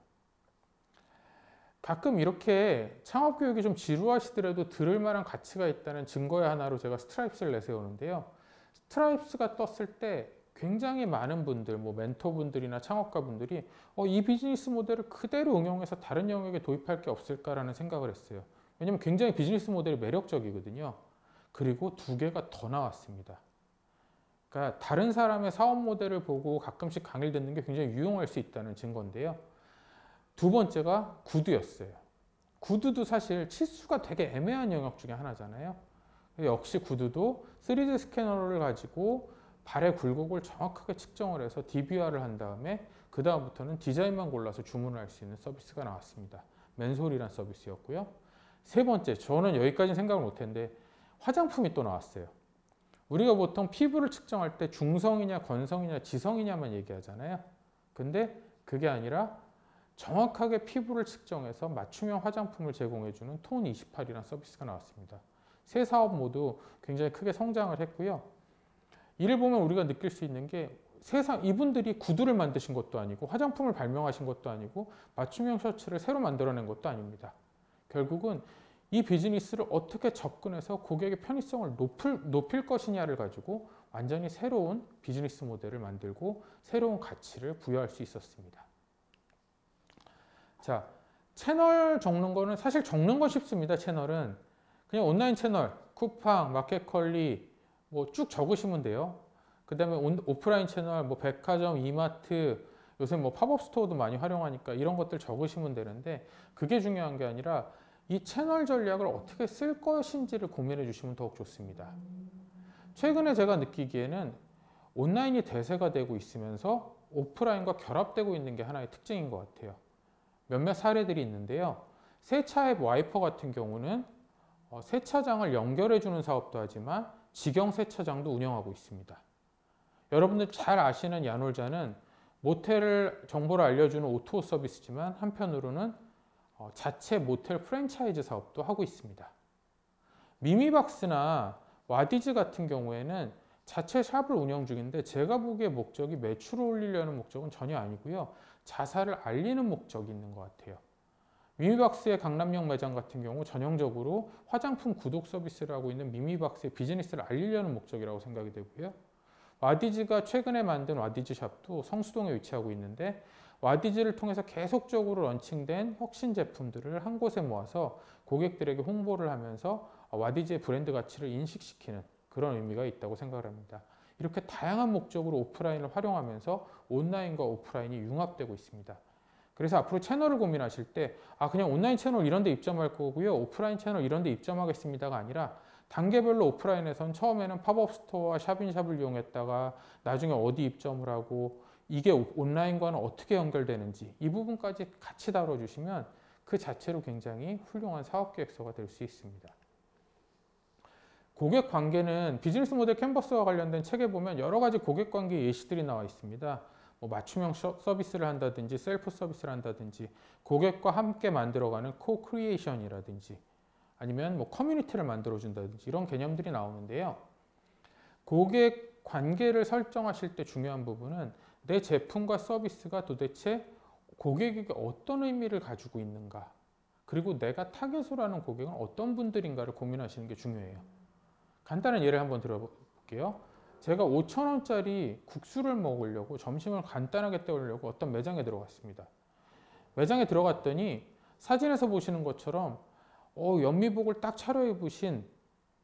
가끔 이렇게 창업교육이 좀 지루하시더라도 들을 만한 가치가 있다는 증거의 하나로 제가 스트라이프스를 내세우는데요. 스트라이프스가 떴을 때 굉장히 많은 분들, 뭐 멘토분들이나 창업가분들이 이 비즈니스 모델을 그대로 응용해서 다른 영역에 도입할 게 없을까라는 생각을 했어요. 왜냐면 굉장히 비즈니스 모델이 매력적이거든요. 그리고 두 개가 더 나왔습니다. 그러니까 다른 사람의 사업 모델을 보고 가끔씩 강의를 듣는 게 굉장히 유용할 수 있다는 증거인데요. 두 번째가 구두였어요. 구두도 사실 치수가 되게 애매한 영역 중에 하나잖아요. 역시 구두도 3D 스캐너를 가지고 발의 굴곡을 정확하게 측정을 해서 DB화를 한 다음에 그 다음부터는 디자인만 골라서 주문을 할 수 있는 서비스가 나왔습니다. 맨솔이란 서비스였고요. 세 번째, 저는 여기까지는 생각을 못했는데 화장품이 또 나왔어요. 우리가 보통 피부를 측정할 때 중성이냐 건성이냐 지성이냐만 얘기하잖아요. 근데 그게 아니라 정확하게 피부를 측정해서 맞춤형 화장품을 제공해주는 톤28이라는 서비스가 나왔습니다. 세 사업 모두 굉장히 크게 성장을 했고요. 이를 보면 우리가 느낄 수 있는 게 이분들이 구두를 만드신 것도 아니고 화장품을 발명하신 것도 아니고 맞춤형 셔츠를 새로 만들어낸 것도 아닙니다. 결국은 이 비즈니스를 어떻게 접근해서 고객의 편의성을 높일 것이냐를 가지고 완전히 새로운 비즈니스 모델을 만들고 새로운 가치를 부여할 수 있었습니다. 자, 채널 적는 거는 사실 적는 건 쉽습니다. 채널은 그냥 온라인 채널, 쿠팡, 마켓컬리 뭐 쭉 적으시면 돼요. 그 다음에 오프라인 채널, 뭐 백화점, 이마트, 요새 뭐 팝업 스토어도 많이 활용하니까 이런 것들 적으시면 되는데 그게 중요한 게 아니라 이 채널 전략을 어떻게 쓸 것인지를 고민해 주시면 더욱 좋습니다. 최근에 제가 느끼기에는 온라인이 대세가 되고 있으면서 오프라인과 결합되고 있는 게 하나의 특징인 것 같아요. 몇몇 사례들이 있는데요. 세차 앱 와이퍼 같은 경우는 세차장을 연결해 주는 사업도 하지만 직영 세차장도 운영하고 있습니다. 여러분들 잘 아시는 야놀자는 모텔 정보를 알려주는 오토 서비스지만 한편으로는 자체 모텔 프랜차이즈 사업도 하고 있습니다. 미미박스나 와디즈 같은 경우에는 자체 샵을 운영 중인데 제가 보기에 목적이 매출을 올리려는 목적은 전혀 아니고요. 자사를 알리는 목적이 있는 것 같아요. 미미박스의 강남역 매장 같은 경우 전형적으로 화장품 구독 서비스를 하고 있는 미미박스의 비즈니스를 알리려는 목적이라고 생각이 되고요. 와디즈가 최근에 만든 와디즈 샵도 성수동에 위치하고 있는데 와디즈를 통해서 계속적으로 런칭된 혁신 제품들을 한 곳에 모아서 고객들에게 홍보를 하면서 와디즈의 브랜드 가치를 인식시키는 그런 의미가 있다고 생각을 합니다. 이렇게 다양한 목적으로 오프라인을 활용하면서 온라인과 오프라인이 융합되고 있습니다. 그래서 앞으로 채널을 고민하실 때 그냥 온라인 채널 이런 데 입점할 거고요. 오프라인 채널 이런 데 입점하겠습니다가 아니라 단계별로 오프라인에선 처음에는 팝업 스토어와 샵인샵을 이용했다가 나중에 어디 입점을 하고 이게 온라인과는 어떻게 연결되는지 이 부분까지 같이 다뤄주시면 그 자체로 굉장히 훌륭한 사업계획서가 될 수 있습니다. 고객 관계는 비즈니스 모델 캔버스와 관련된 책에 보면 여러 가지 고객 관계 예시들이 나와 있습니다. 뭐 맞춤형 서비스를 한다든지 셀프 서비스를 한다든지 고객과 함께 만들어가는 코크리에이션이라든지 아니면 뭐 커뮤니티를 만들어준다든지 이런 개념들이 나오는데요. 고객 관계를 설정하실 때 중요한 부분은 내 제품과 서비스가 도대체 고객에게 어떤 의미를 가지고 있는가 그리고 내가 타겟으로 하는 고객은 어떤 분들인가를 고민하시는 게 중요해요. 간단한 예를 한번 들어볼게요. 제가 5,000원짜리 국수를 먹으려고 점심을 간단하게 때우려고 어떤 매장에 들어갔습니다. 매장에 들어갔더니 사진에서 보시는 것처럼 연미복을 딱 차려입으신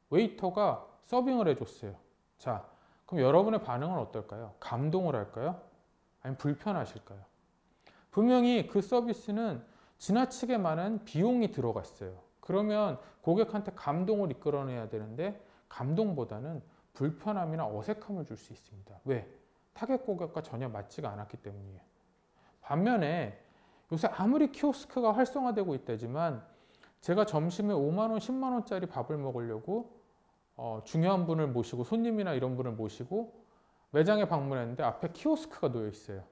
웨이터가 서빙을 해줬어요. 자, 그럼 여러분의 반응은 어떨까요? 감동을 할까요? 아니면 불편하실까요? 분명히 그 서비스는 지나치게 많은 비용이 들어갔어요. 그러면 고객한테 감동을 이끌어내야 되는데 감동보다는 불편함이나 어색함을 줄 수 있습니다. 왜? 타겟 고객과 전혀 맞지가 않았기 때문이에요. 반면에 요새 아무리 키오스크가 활성화되고 있다지만 제가 점심에 5만 원, 10만 원짜리 밥을 먹으려고 중요한 분을 모시고 손님이나 이런 분을 모시고 매장에 방문했는데 앞에 키오스크가 놓여 있어요.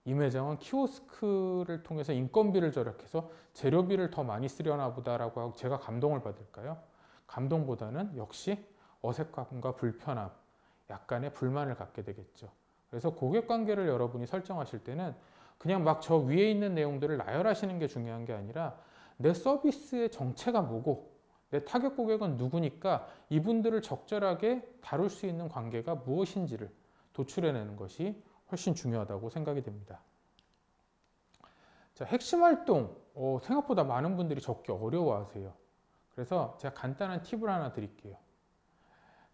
이 매장은 키오스크를 통해서 인건비를 절약해서 재료비를 더 많이 쓰려나 보다라고 하고 제가 감동을 받을까요? 감동보다는 역시 어색함과 불편함, 약간의 불만을 갖게 되겠죠. 그래서 고객 관계를 여러분이 설정하실 때는 그냥 막 저 위에 있는 내용들을 나열하시는 게 중요한 게 아니라 내 서비스의 정체가 뭐고 내 타겟 고객은 누구니까 이분들을 적절하게 다룰 수 있는 관계가 무엇인지를 도출해내는 것이 훨씬 중요하다고 생각이 됩니다. 자, 핵심 활동 생각보다 많은 분들이 적기 어려워하세요. 그래서 제가 간단한 팁을 하나 드릴게요.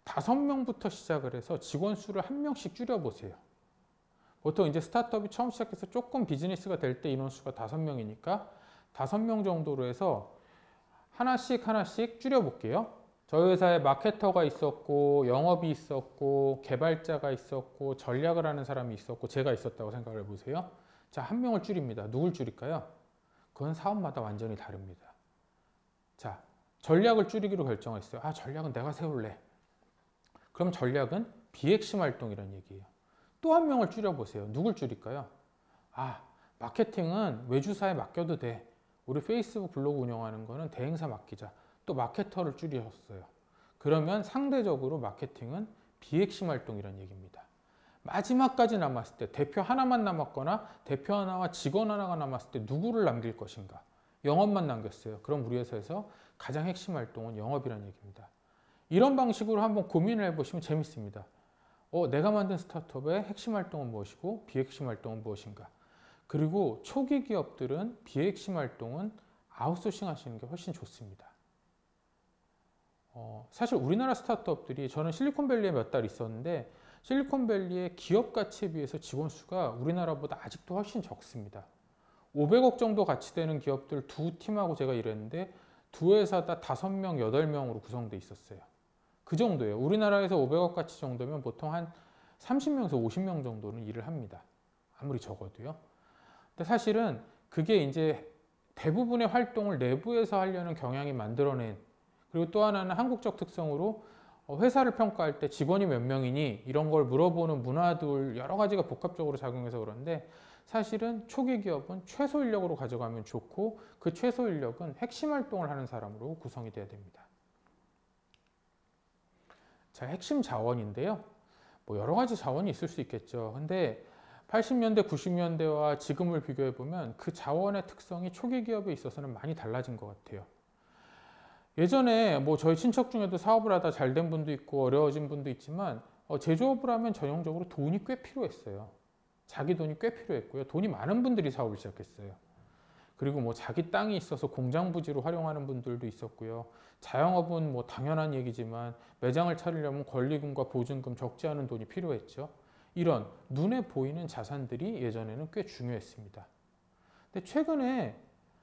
5명부터 시작을 해서 직원 수를 1명씩 줄여보세요. 보통 이제 스타트업이 처음 시작해서 조금 비즈니스가 될 때 인원수가 5명이니까 5명 정도로 해서 하나씩 줄여볼게요. 저희 회사에 마케터가 있었고 영업이 있었고 개발자가 있었고 전략을 하는 사람이 있었고 제가 있었다고 생각을 해보세요. 자, 1명을 줄입니다. 누굴 줄일까요? 그건 사업마다 완전히 다릅니다. 자, 전략을 줄이기로 결정했어요. 전략은 내가 세울래. 그럼 전략은 비핵심 활동이라는 얘기예요. 또 1명을 줄여보세요. 누굴 줄일까요? 마케팅은 외주사에 맡겨도 돼. 우리 페이스북 블로그 운영하는 거는 대행사 맡기자. 또 마케터를 줄이셨어요. 그러면 상대적으로 마케팅은 비핵심 활동이라는 얘기입니다. 마지막까지 남았을 때 대표 하나만 남았거나 대표 하나와 직원 하나가 남았을 때 누구를 남길 것인가? 영업만 남겼어요. 그럼 우리 회사에서 가장 핵심 활동은 영업이라는 얘기입니다. 이런 방식으로 한번 고민을 해보시면 재밌습니다. 내가 만든 스타트업의 핵심 활동은 무엇이고 비핵심 활동은 무엇인가? 그리고 초기 기업들은 비핵심 활동은 아웃소싱 하시는 게 훨씬 좋습니다. 사실 우리나라 스타트업들이 저는 실리콘밸리에 몇 달 있었는데 실리콘밸리의 기업 가치에 비해서 직원 수가 우리나라보다 아직도 훨씬 적습니다. 500억 정도 가치 되는 기업들 두 팀하고 제가 일했는데 두 회사 다 5명, 8명으로 구성되어 있었어요. 그 정도예요. 우리나라에서 500억 가치 정도면 보통 한 30명에서 50명 정도는 일을 합니다. 아무리 적어도요. 근데 사실은 그게 이제 대부분의 활동을 내부에서 하려는 경향이 만들어낸, 그리고 또 하나는 한국적 특성으로 회사를 평가할 때 직원이 몇 명이니 이런 걸 물어보는 문화들 여러 가지가 복합적으로 작용해서 그런데 사실은 초기 기업은 최소 인력으로 가져가면 좋고 그 최소 인력은 핵심 활동을 하는 사람으로 구성이 돼야 됩니다. 자, 핵심 자원인데요. 뭐 여러 가지 자원이 있을 수 있겠죠. 근데 80년대, 90년대와 지금을 비교해 보면 그 자원의 특성이 초기 기업에 있어서는 많이 달라진 것 같아요. 예전에 뭐 저희 친척 중에도 사업을 하다 잘 된 분도 있고 어려워진 분도 있지만 제조업을 하면 전형적으로 돈이 꽤 필요했어요. 자기 돈이 꽤 필요했고요. 돈이 많은 분들이 사업을 시작했어요. 그리고 뭐 자기 땅이 있어서 공장 부지로 활용하는 분들도 있었고요. 자영업은 뭐 당연한 얘기지만 매장을 차리려면 권리금과 보증금 적지 않은 돈이 필요했죠. 이런 눈에 보이는 자산들이 예전에는 꽤 중요했습니다. 근데 최근에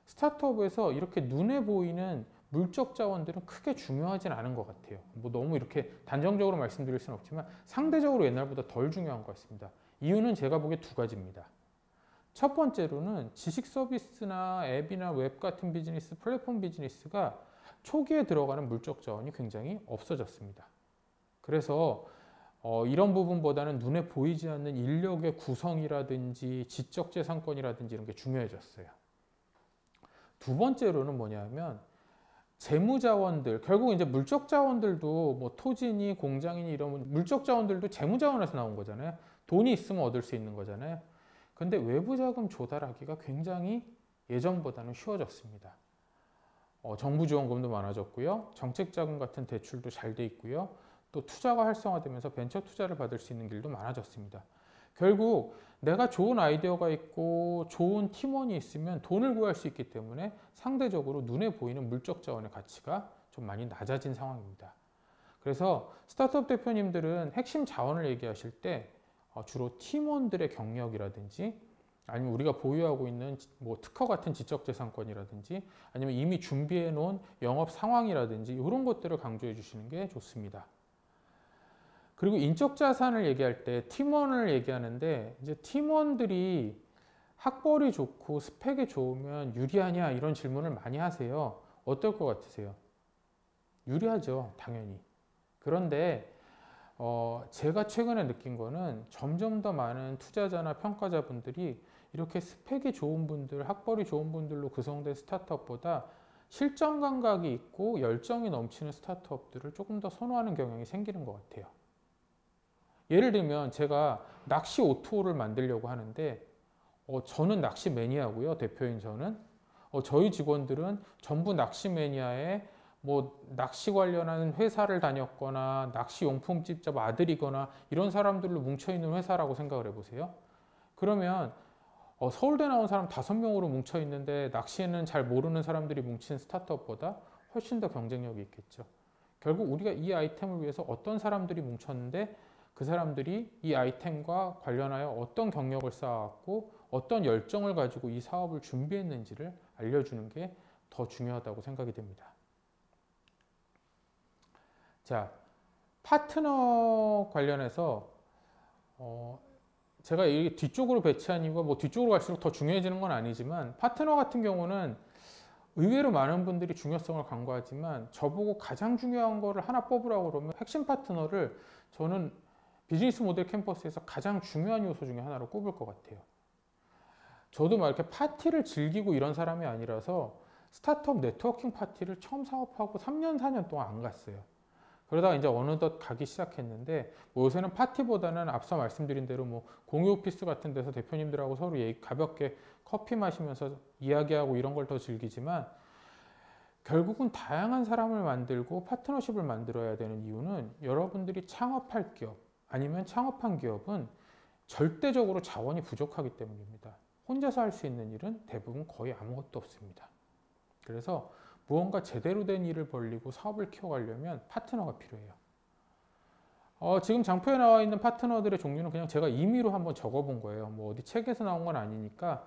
스타트업에서 이렇게 눈에 보이는 물적 자원들은 크게 중요하진 않은 것 같아요. 뭐 너무 이렇게 단정적으로 말씀드릴 수는 없지만 상대적으로 옛날보다 덜 중요한 것 같습니다. 이유는 제가 보기에 두 가지입니다. 첫 번째로는 지식 서비스나 앱이나 웹 같은 비즈니스, 플랫폼 비즈니스가 초기에 들어가는 물적 자원이 굉장히 없어졌습니다. 그래서 이런 부분보다는 눈에 보이지 않는 인력의 구성이라든지 지적재산권이라든지 이런 게 중요해졌어요. 두 번째로는 뭐냐면 재무자원들, 결국 이제 물적 자원들도 뭐 토지니 공장이니 이런 물적 자원들도 재무자원에서 나온 거잖아요. 돈이 있으면 얻을 수 있는 거잖아요. 근데 외부 자금 조달하기가 굉장히 예전보다는 쉬워졌습니다. 정부 지원금도 많아졌고요. 정책 자금 같은 대출도 잘 돼 있고요. 또 투자가 활성화되면서 벤처 투자를 받을 수 있는 길도 많아졌습니다. 결국 내가 좋은 아이디어가 있고 좋은 팀원이 있으면 돈을 구할 수 있기 때문에 상대적으로 눈에 보이는 물적 자원의 가치가 좀 많이 낮아진 상황입니다. 그래서 스타트업 대표님들은 핵심 자원을 얘기하실 때 주로 팀원들의 경력이라든지 아니면 우리가 보유하고 있는 뭐 특허 같은 지적재산권이라든지 아니면 이미 준비해 놓은 영업 상황이라든지 이런 것들을 강조해 주시는 게 좋습니다. 그리고 인적 자산을 얘기할 때 팀원을 얘기하는데 이제 팀원들이 학벌이 좋고 스펙이 좋으면 유리하냐 이런 질문을 많이 하세요. 어떨 것 같으세요? 유리하죠, 당연히. 그런데 제가 최근에 느낀 거는 점점 더 많은 투자자나 평가자분들이 이렇게 스펙이 좋은 분들, 학벌이 좋은 분들로 구성된 스타트업보다 실전 감각이 있고 열정이 넘치는 스타트업들을 조금 더 선호하는 경향이 생기는 것 같아요. 예를 들면 제가 낚시 오토를 만들려고 하는데 저는 낚시 매니아고요. 대표인 저는. 저희 직원들은 전부 낚시 매니아에 뭐 낚시 관련한 회사를 다녔거나 낚시 용품 직접 아들이거나 이런 사람들로 뭉쳐있는 회사라고 생각을 해보세요. 그러면 서울대 나온 사람 5명으로 뭉쳐있는데 낚시에는 잘 모르는 사람들이 뭉친 스타트업보다 훨씬 더 경쟁력이 있겠죠. 결국 우리가 이 아이템을 위해서 어떤 사람들이 뭉쳤는데 그 사람들이 이 아이템과 관련하여 어떤 경력을 쌓아왔고 어떤 열정을 가지고 이 사업을 준비했는지를 알려주는 게 더 중요하다고 생각이 됩니다. 자, 파트너 관련해서 제가 이 뒤쪽으로 배치한 이유가 뭐 뒤쪽으로 갈수록 더 중요해지는 건 아니지만 파트너 같은 경우는 의외로 많은 분들이 중요성을 간과하지만 저보고 가장 중요한 거를 하나 뽑으라고 그러면 핵심 파트너를 저는 비즈니스 모델 캠퍼스에서 가장 중요한 요소 중에 하나로 꼽을 것 같아요. 저도 막 이렇게 파티를 즐기고 이런 사람이 아니라서 스타트업 네트워킹 파티를 처음 사업하고 3년, 4년 동안 안 갔어요. 그러다가 이제 어느덧 가기 시작했는데 뭐 요새는 파티보다는 앞서 말씀드린 대로 뭐 공유 오피스 같은 데서 대표님들하고 서로 가볍게 커피 마시면서 이야기하고 이런 걸 더 즐기지만 결국은 다양한 사람을 만들고 파트너십을 만들어야 되는 이유는 여러분들이 창업할 기업 아니면 창업한 기업은 절대적으로 자원이 부족하기 때문입니다. 혼자서 할 수 있는 일은 대부분 거의 아무것도 없습니다. 그래서 무언가 제대로 된 일을 벌리고 사업을 키워가려면 파트너가 필요해요. 지금 장표에 나와 있는 파트너들의 종류는 그냥 제가 임의로 한번 적어본 거예요. 뭐 어디 책에서 나온 건 아니니까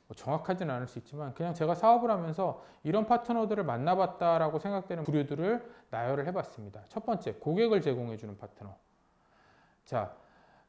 뭐 정확하지는 않을 수 있지만 그냥 제가 사업을 하면서 이런 파트너들을 만나봤다라고 생각되는 부류들을 나열을 해봤습니다. 첫 번째, 고객을 제공해주는 파트너. 자,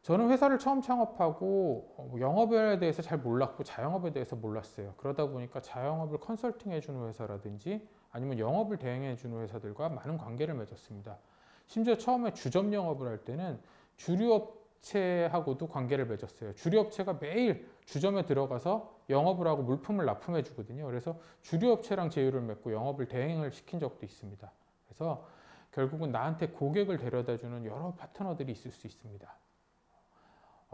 저는 회사를 처음 창업하고 영업에 대해서 잘 몰랐고 자영업에 대해서 몰랐어요. 그러다 보니까 자영업을 컨설팅 해주는 회사라든지 아니면 영업을 대행해주는 회사들과 많은 관계를 맺었습니다. 심지어 처음에 주점 영업을 할 때는 주류업체하고도 관계를 맺었어요. 주류업체가 매일 주점에 들어가서 영업을 하고 물품을 납품해 주거든요. 그래서 주류업체랑 제휴를 맺고 영업을 대행을 시킨 적도 있습니다. 그래서 결국은 나한테 고객을 데려다주는 여러 파트너들이 있을 수 있습니다.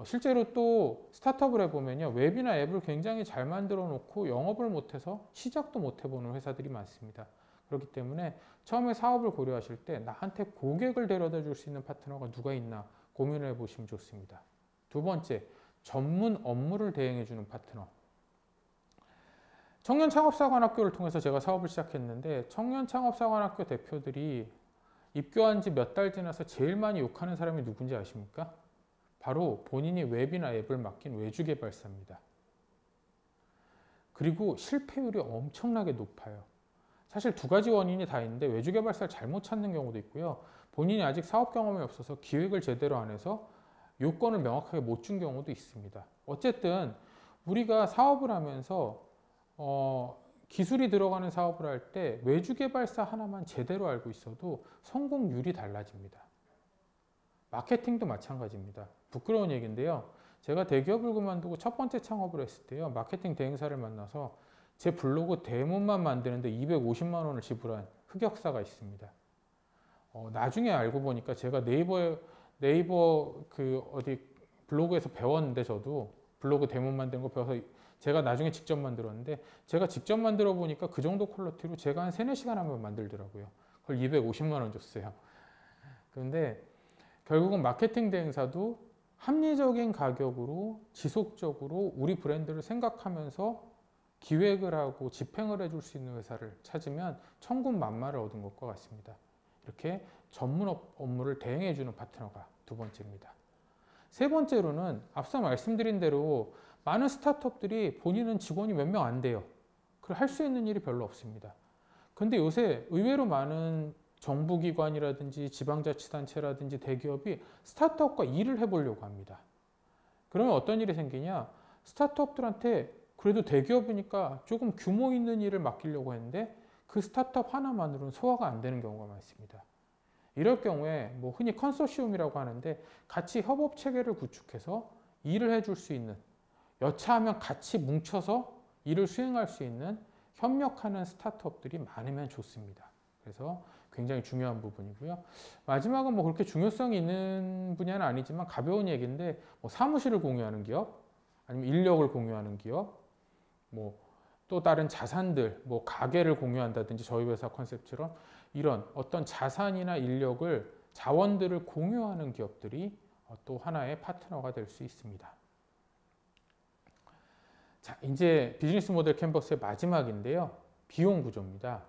실제로 또 스타트업을 해보면요. 웹이나 앱을 굉장히 잘 만들어 놓고 영업을 못해서 시작도 못 해보는 회사들이 많습니다. 그렇기 때문에 처음에 사업을 고려하실 때 나한테 고객을 데려다 줄 수 있는 파트너가 누가 있나 고민을 해보시면 좋습니다. 두 번째, 전문 업무를 대행해주는 파트너. 청년창업사관학교를 통해서 제가 사업을 시작했는데 청년창업사관학교 대표들이 입교한 지 몇 달 지나서 제일 많이 욕하는 사람이 누군지 아십니까? 바로 본인이 웹이나 앱을 맡긴 외주개발사입니다. 그리고 실패율이 엄청나게 높아요. 사실 두 가지 원인이 다 있는데 외주개발사를 잘못 찾는 경우도 있고요. 본인이 아직 사업 경험이 없어서 기획을 제대로 안 해서 요건을 명확하게 못 준 경우도 있습니다. 어쨌든 우리가 사업을 하면서 기술이 들어가는 사업을 할 때 외주개발사 하나만 제대로 알고 있어도 성공률이 달라집니다. 마케팅도 마찬가지입니다. 부끄러운 얘기인데요. 제가 대기업을 그만두고 첫 번째 창업을 했을 때요. 마케팅 대행사를 만나서 제 블로그 대문만 만드는데 250만 원을 지불한 흑역사가 있습니다. 나중에 알고 보니까 제가 네이버 그 어디 블로그에서 배웠는데 저도 블로그 대문 만드는 거 배워서 제가 나중에 직접 만들었는데 제가 직접 만들어 보니까 그 정도 퀄리티로 제가 한 3, 4시간 하면 만들더라고요. 그걸 250만 원 줬어요. 그런데 결국은 마케팅 대행사도 합리적인 가격으로 지속적으로 우리 브랜드를 생각하면서 기획을 하고 집행을 해줄 수 있는 회사를 찾으면 천군만마를 얻은 것과 같습니다. 이렇게 전문 업무를 대행해주는 파트너가 두 번째입니다. 세 번째로는 앞서 말씀드린 대로 많은 스타트업들이 본인은 직원이 몇 명 안 돼요. 할 수 있는 일이 별로 없습니다. 근데 요새 의외로 많은 정부기관이라든지 지방자치단체라든지 대기업이 스타트업과 일을 해보려고 합니다. 그러면 어떤 일이 생기냐? 스타트업들한테 그래도 대기업이니까 조금 규모 있는 일을 맡기려고 했는데 그 스타트업 하나만으로는 소화가 안 되는 경우가 많습니다. 이럴 경우에 뭐 흔히 컨소시엄이라고 하는데 같이 협업 체계를 구축해서 일을 해줄 수 있는, 여차하면 같이 뭉쳐서 일을 수행할 수 있는 협력하는 스타트업들이 많으면 좋습니다. 그래서 굉장히 중요한 부분이고요. 마지막은 뭐 그렇게 중요성이 있는 분야는 아니지만 가벼운 얘기인데 뭐 사무실을 공유하는 기업, 아니면 인력을 공유하는 기업, 뭐 또 다른 자산들, 뭐 가게를 공유한다든지 저희 회사 컨셉처럼 이런 어떤 자산이나 인력을, 자원들을 공유하는 기업들이 또 하나의 파트너가 될 수 있습니다. 자, 이제 비즈니스 모델 캔버스의 마지막인데요. 비용 구조입니다.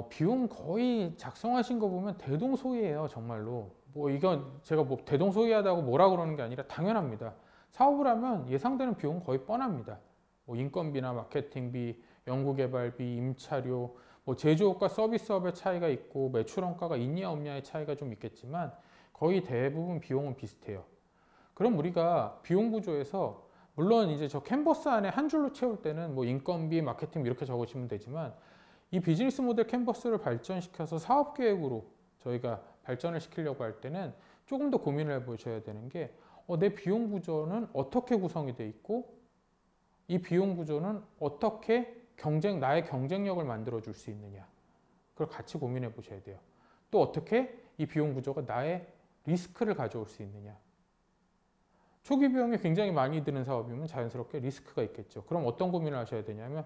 비용 거의 작성하신 거 보면 대동소이해요, 정말로. 뭐 이건 제가 뭐 대동소이하다고 뭐라 그러는 게 아니라 당연합니다. 사업을 하면 예상되는 비용은 거의 뻔합니다. 뭐 인건비나 마케팅비, 연구개발비, 임차료, 뭐 제조업과 서비스업의 차이가 있고 매출 원가가 있냐 없냐의 차이가 좀 있겠지만 거의 대부분 비용은 비슷해요. 그럼 우리가 비용 구조에서 물론 이제 저 캔버스 안에 한 줄로 채울 때는 뭐 인건비, 마케팅 이렇게 적으시면 되지만 이 비즈니스 모델 캔버스를 발전시켜서 사업 계획으로 저희가 발전을 시키려고 할 때는 조금 더 고민을 해보셔야 되는 게 내 비용 구조는 어떻게 구성이 돼 있고 이 비용 구조는 어떻게 나의 경쟁력을 만들어 줄 수 있느냐, 그걸 같이 고민해 보셔야 돼요. 또 어떻게 이 비용 구조가 나의 리스크를 가져올 수 있느냐. 초기 비용이 굉장히 많이 드는 사업이면 자연스럽게 리스크가 있겠죠. 그럼 어떤 고민을 하셔야 되냐면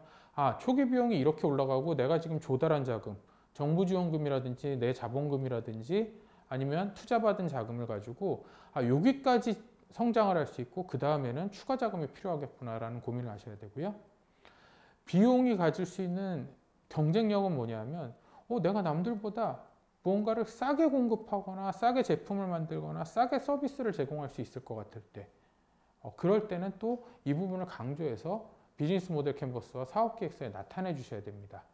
초기 비용이 이렇게 올라가고 내가 지금 조달한 자금, 정부 지원금이라든지 내 자본금이라든지 아니면 투자받은 자금을 가지고 여기까지 성장을 할 수 있고 그 다음에는 추가 자금이 필요하겠구나라는 고민을 하셔야 되고요. 비용이 가질 수 있는 경쟁력은 뭐냐면 내가 남들보다 무언가를 싸게 공급하거나 싸게 제품을 만들거나 싸게 서비스를 제공할 수 있을 것 같을 때 그럴 때는 또 이 부분을 강조해서 비즈니스 모델 캔버스와 사업 계획서에 나타내 주셔야 됩니다.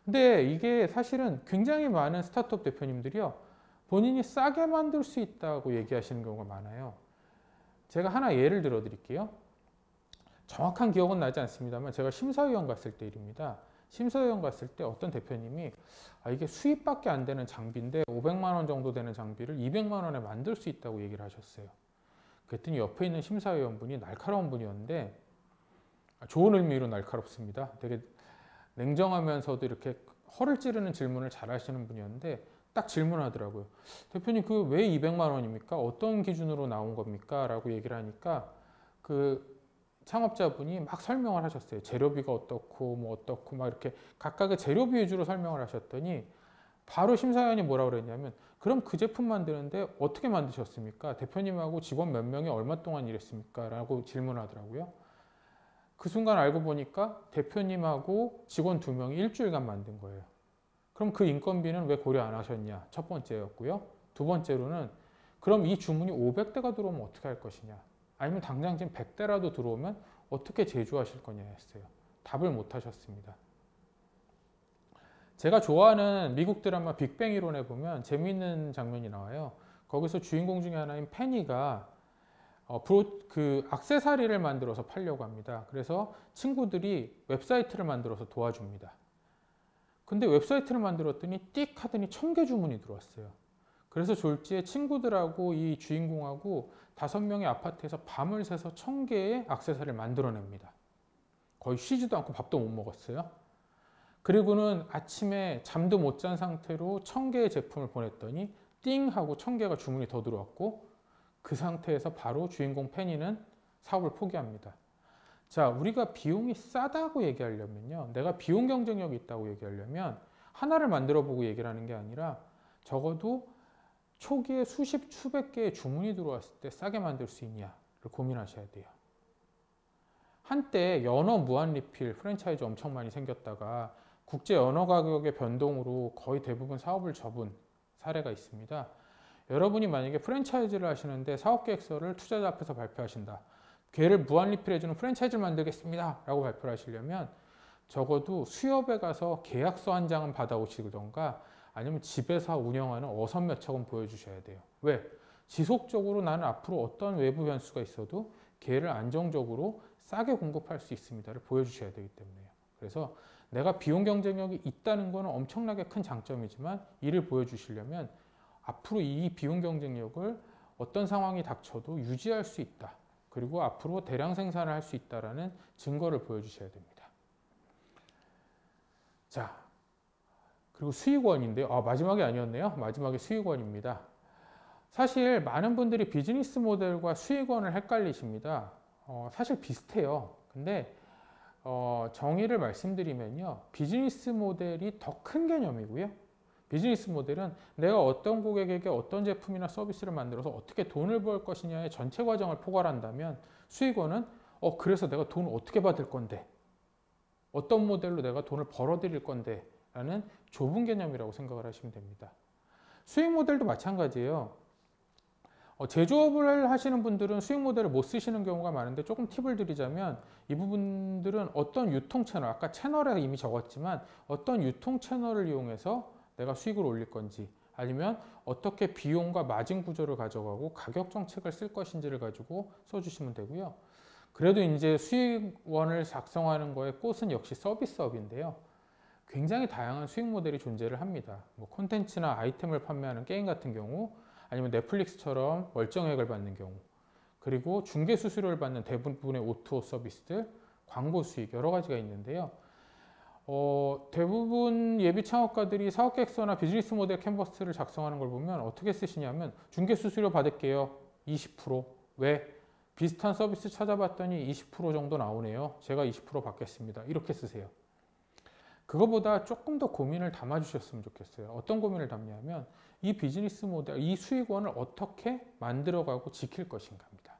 근데 이게 사실은 굉장히 많은 스타트업 대표님들이요, 본인이 싸게 만들 수 있다고 얘기하시는 경우가 많아요. 제가 하나 예를 들어 드릴게요. 정확한 기억은 나지 않습니다만 제가 심사위원 갔을 때 일입니다. 심사위원 갔을 때 어떤 대표님이 이게 수입밖에 안 되는 장비인데 500만 원 정도 되는 장비를 200만 원에 만들 수 있다고 얘기를 하셨어요. 그랬더니 옆에 있는 심사위원분이 날카로운 분이었는데, 좋은 의미로 날카롭습니다. 되게 냉정하면서도 이렇게 허를 찌르는 질문을 잘 하시는 분이었는데 딱 질문하더라고요. 대표님 그 왜 200만 원입니까? 어떤 기준으로 나온 겁니까? 라고 얘기를 하니까 그 창업자분이 막 설명을 하셨어요. 재료비가 어떻고 뭐 어떻고 막 이렇게 각각의 재료비 위주로 설명을 하셨더니 바로 심사위원이 뭐라 그랬냐면 그럼 그 제품 만드는데 어떻게 만드셨습니까? 대표님하고 직원 몇 명이 얼마 동안 일했습니까? 라고 질문하더라고요. 그 순간 알고 보니까 대표님하고 직원 2명이 일주일간 만든 거예요. 그럼 그 인건비는 왜 고려 안 하셨냐? 첫 번째였고요. 두 번째로는 그럼 이 주문이 500대가 들어오면 어떻게 할 것이냐? 아니면 당장 지금 100대라도 들어오면 어떻게 제조하실 거냐 했어요. 답을 못 하셨습니다. 제가 좋아하는 미국 드라마 빅뱅 이론에 보면 재미있는 장면이 나와요. 거기서 주인공 중에 하나인 페니가 그 액세서리를 만들어서 팔려고 합니다. 그래서 친구들이 웹사이트를 만들어서 도와줍니다. 근데 웹사이트를 만들었더니 띡 하더니 1000개 주문이 들어왔어요. 그래서 졸지에 친구들하고 이 주인공하고 5명의 아파트에서 밤을 새서 1000개의 액세서리를 만들어냅니다. 거의 쉬지도 않고 밥도 못 먹었어요. 그리고는 아침에 잠도 못 잔 상태로 1000개의 제품을 보냈더니 띵 하고 1000개가 주문이 더 들어왔고 그 상태에서 바로 주인공 페니는 사업을 포기합니다. 자, 우리가 비용이 싸다고 얘기하려면요, 내가 비용 경쟁력이 있다고 얘기하려면 하나를 만들어 보고 얘기를 하는 게 아니라 적어도 초기에 수십, 수백 개의 주문이 들어왔을 때 싸게 만들 수 있냐를 고민하셔야 돼요. 한때 연어 무한리필 프랜차이즈 엄청 많이 생겼다가 국제 연어 가격의 변동으로 거의 대부분 사업을 접은 사례가 있습니다. 여러분이 만약에 프랜차이즈를 하시는데 사업계획서를 투자자 앞에서 발표하신다. 걔를 무한리필해주는 프랜차이즈를 만들겠습니다 라고 발표를 하시려면 적어도 수협에 가서 계약서 한 장은 받아오시던가 아니면 집에서 운영하는 어선 몇 척은 보여주셔야 돼요. 왜? 지속적으로 나는 앞으로 어떤 외부 변수가 있어도 걔를 안정적으로 싸게 공급할 수 있습니다를 보여주셔야 되기 때문에요. 그래서 내가 비용 경쟁력이 있다는 것은 엄청나게 큰 장점이지만 이를 보여주시려면 앞으로 이 비용 경쟁력을 어떤 상황이 닥쳐도 유지할 수 있다. 그리고 앞으로 대량 생산을 할 수 있다는 증거를 보여주셔야 됩니다. 자, 그리고 수익원인데요. 마지막이 아니었네요. 마지막에 수익원입니다. 사실 많은 분들이 비즈니스 모델과 수익원을 헷갈리십니다. 사실 비슷해요. 근데 정의를 말씀드리면요. 비즈니스 모델이 더 큰 개념이고요. 비즈니스 모델은 내가 어떤 고객에게 어떤 제품이나 서비스를 만들어서 어떻게 돈을 벌 것이냐의 전체 과정을 포괄한다면 수익원은 그래서 내가 돈을 어떻게 받을 건데 어떤 모델로 내가 돈을 벌어들일 건데 라는 좁은 개념이라고 생각을 하시면 됩니다. 수익 모델도 마찬가지예요. 제조업을 하시는 분들은 수익 모델을 못 쓰시는 경우가 많은데 조금 팁을 드리자면 이 부분들은 어떤 유통 채널, 아까 채널에 이미 적었지만 어떤 유통 채널을 이용해서 내가 수익을 올릴 건지 아니면 어떻게 비용과 마진 구조를 가져가고 가격 정책을 쓸 것인지를 가지고 써주시면 되고요. 그래도 이제 수익원을 작성하는 거의 꽃은 역시 서비스업인데요. 굉장히 다양한 수익 모델이 존재를 합니다. 뭐 콘텐츠나 아이템을 판매하는 게임 같은 경우 아니면 넷플릭스처럼 월정액을 받는 경우 그리고 중개 수수료를 받는 대부분의 O2O 서비스들, 광고 수익 여러 가지가 있는데요. 대부분 예비 창업가들이 사업계획서나 비즈니스 모델 캔버스를 작성하는 걸 보면 어떻게 쓰시냐면 중개 수수료 받을게요. 20%. 왜? 비슷한 서비스 찾아봤더니 20% 정도 나오네요. 제가 20% 받겠습니다. 이렇게 쓰세요. 그거보다 조금 더 고민을 담아주셨으면 좋겠어요. 어떤 고민을 담냐면 이 비즈니스 모델, 이 수익원을 어떻게 만들어가고 지킬 것인가입니다.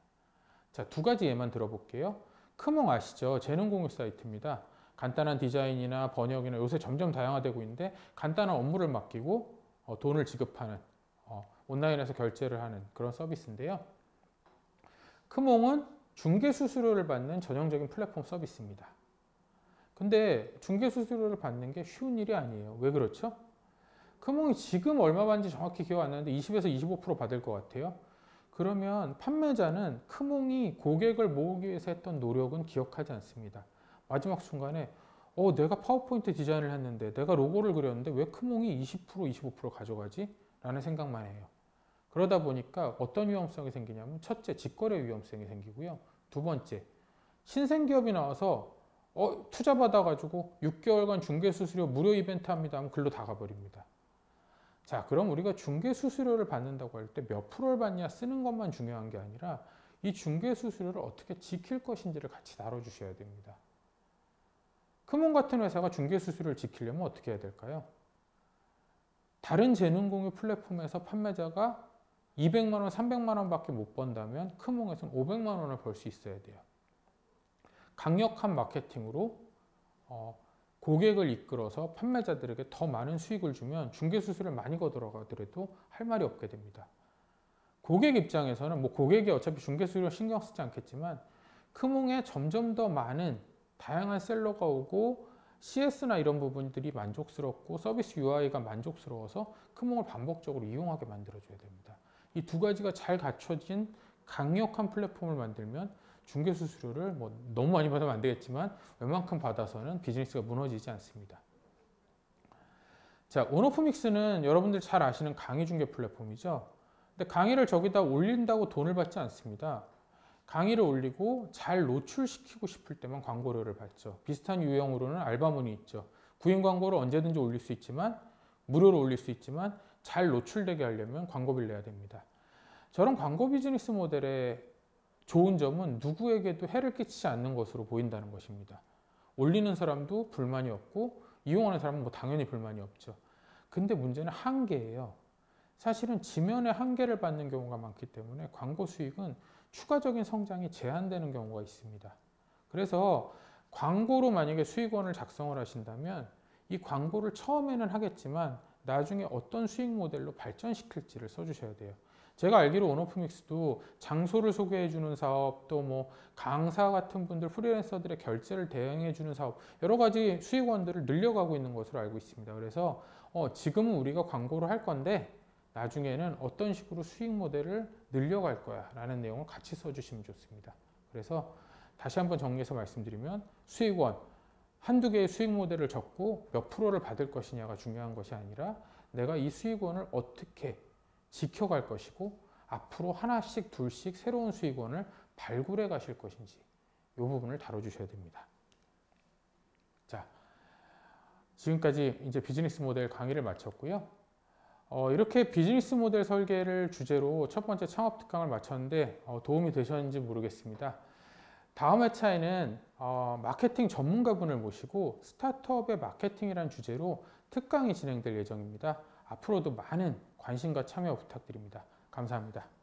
자, 두 가지 예만 들어볼게요. 크몽 아시죠? 재능 공유 사이트입니다. 간단한 디자인이나 번역이나 요새 점점 다양화되고 있는데 간단한 업무를 맡기고 돈을 지급하는 온라인에서 결제를 하는 그런 서비스인데요. 크몽은 중개 수수료를 받는 전형적인 플랫폼 서비스입니다. 근데 중개 수수료를 받는 게 쉬운 일이 아니에요. 왜 그렇죠? 크몽이 지금 얼마 받는지 정확히 기억 안 나는데 20에서 25% 받을 것 같아요. 그러면 판매자는 크몽이 고객을 모으기 위해서 했던 노력은 기억하지 않습니다. 마지막 순간에 내가 파워포인트 디자인을 했는데 내가 로고를 그렸는데 왜 크몽이 20%, 25% 가져가지? 라는 생각만 해요. 그러다 보니까 어떤 위험성이 생기냐면 첫째, 직거래 위험성이 생기고요. 두 번째, 신생기업이 나와서 투자 받아가지고 6개월간 중개수수료 무료 이벤트 합니다 하면 글로 다 가버립니다. 자, 그럼 우리가 중개수수료를 받는다고 할 때 몇 프로를 받냐 쓰는 것만 중요한 게 아니라 이 중개수수료를 어떻게 지킬 것인지를 같이 다뤄주셔야 됩니다. 크몽 같은 회사가 중개수수료를 지키려면 어떻게 해야 될까요? 다른 재능 공유 플랫폼에서 판매자가 200만 원, 300만 원밖에 못 번다면 크몽에서는 500만 원을 벌 수 있어야 돼요. 강력한 마케팅으로 고객을 이끌어서 판매자들에게 더 많은 수익을 주면 중개수수료를 많이 걷어가더라도 할 말이 없게 됩니다. 고객 입장에서는 고객이 어차피 중개수수료 신경 쓰지 않겠지만 크몽에 점점 더 많은 다양한 셀러가 오고 CS나 이런 부분들이 만족스럽고 서비스 UI가 만족스러워서 크몽을 반복적으로 이용하게 만들어줘야 됩니다. 이 두 가지가 잘 갖춰진 강력한 플랫폼을 만들면 중개수수료를 너무 많이 받으면 안 되겠지만 웬만큼 받아서는 비즈니스가 무너지지 않습니다. 자, 온오프믹스는 여러분들 잘 아시는 강의 중개 플랫폼이죠. 근데 강의를 저기다 올린다고 돈을 받지 않습니다. 강의를 올리고 잘 노출시키고 싶을 때만 광고료를 받죠. 비슷한 유형으로는 알바몬이 있죠. 구인 광고를 언제든지 올릴 수 있지만 무료로 올릴 수 있지만 잘 노출되게 하려면 광고비를 내야 됩니다. 저런 광고 비즈니스 모델의 좋은 점은 누구에게도 해를 끼치지 않는 것으로 보인다는 것입니다. 올리는 사람도 불만이 없고 이용하는 사람은 당연히 불만이 없죠. 근데 문제는 한계예요. 사실은 지면에 한계를 받는 경우가 많기 때문에 광고 수익은 추가적인 성장이 제한되는 경우가 있습니다. 그래서 광고로 만약에 수익원을 작성을 하신다면 이 광고를 처음에는 하겠지만 나중에 어떤 수익 모델로 발전시킬지를 써주셔야 돼요. 제가 알기로 온오프믹스도 장소를 소개해 주는 사업, 또 뭐 강사 같은 분들, 프리랜서들의 결제를 대행해 주는 사업, 여러 가지 수익원들을 늘려가고 있는 것으로 알고 있습니다. 그래서 지금은 우리가 광고를 할 건데 나중에는 어떤 식으로 수익 모델을 늘려갈 거야 라는 내용을 같이 써주시면 좋습니다. 그래서 다시 한번 정리해서 말씀드리면 수익원, 한두 개의 수익 모델을 적고 몇 프로를 받을 것이냐가 중요한 것이 아니라 내가 이 수익원을 어떻게 지켜갈 것이고 앞으로 하나씩 둘씩 새로운 수익원을 발굴해 가실 것인지 이 부분을 다뤄주셔야 됩니다. 자, 지금까지 이제 비즈니스 모델 강의를 마쳤고요. 이렇게 비즈니스 모델 설계를 주제로 첫 번째 창업 특강을 마쳤는데 도움이 되셨는지 모르겠습니다. 다음 회차에는 마케팅 전문가분을 모시고 스타트업의 마케팅이라는 주제로 특강이 진행될 예정입니다. 앞으로도 많은 관심과 참여 부탁드립니다. 감사합니다.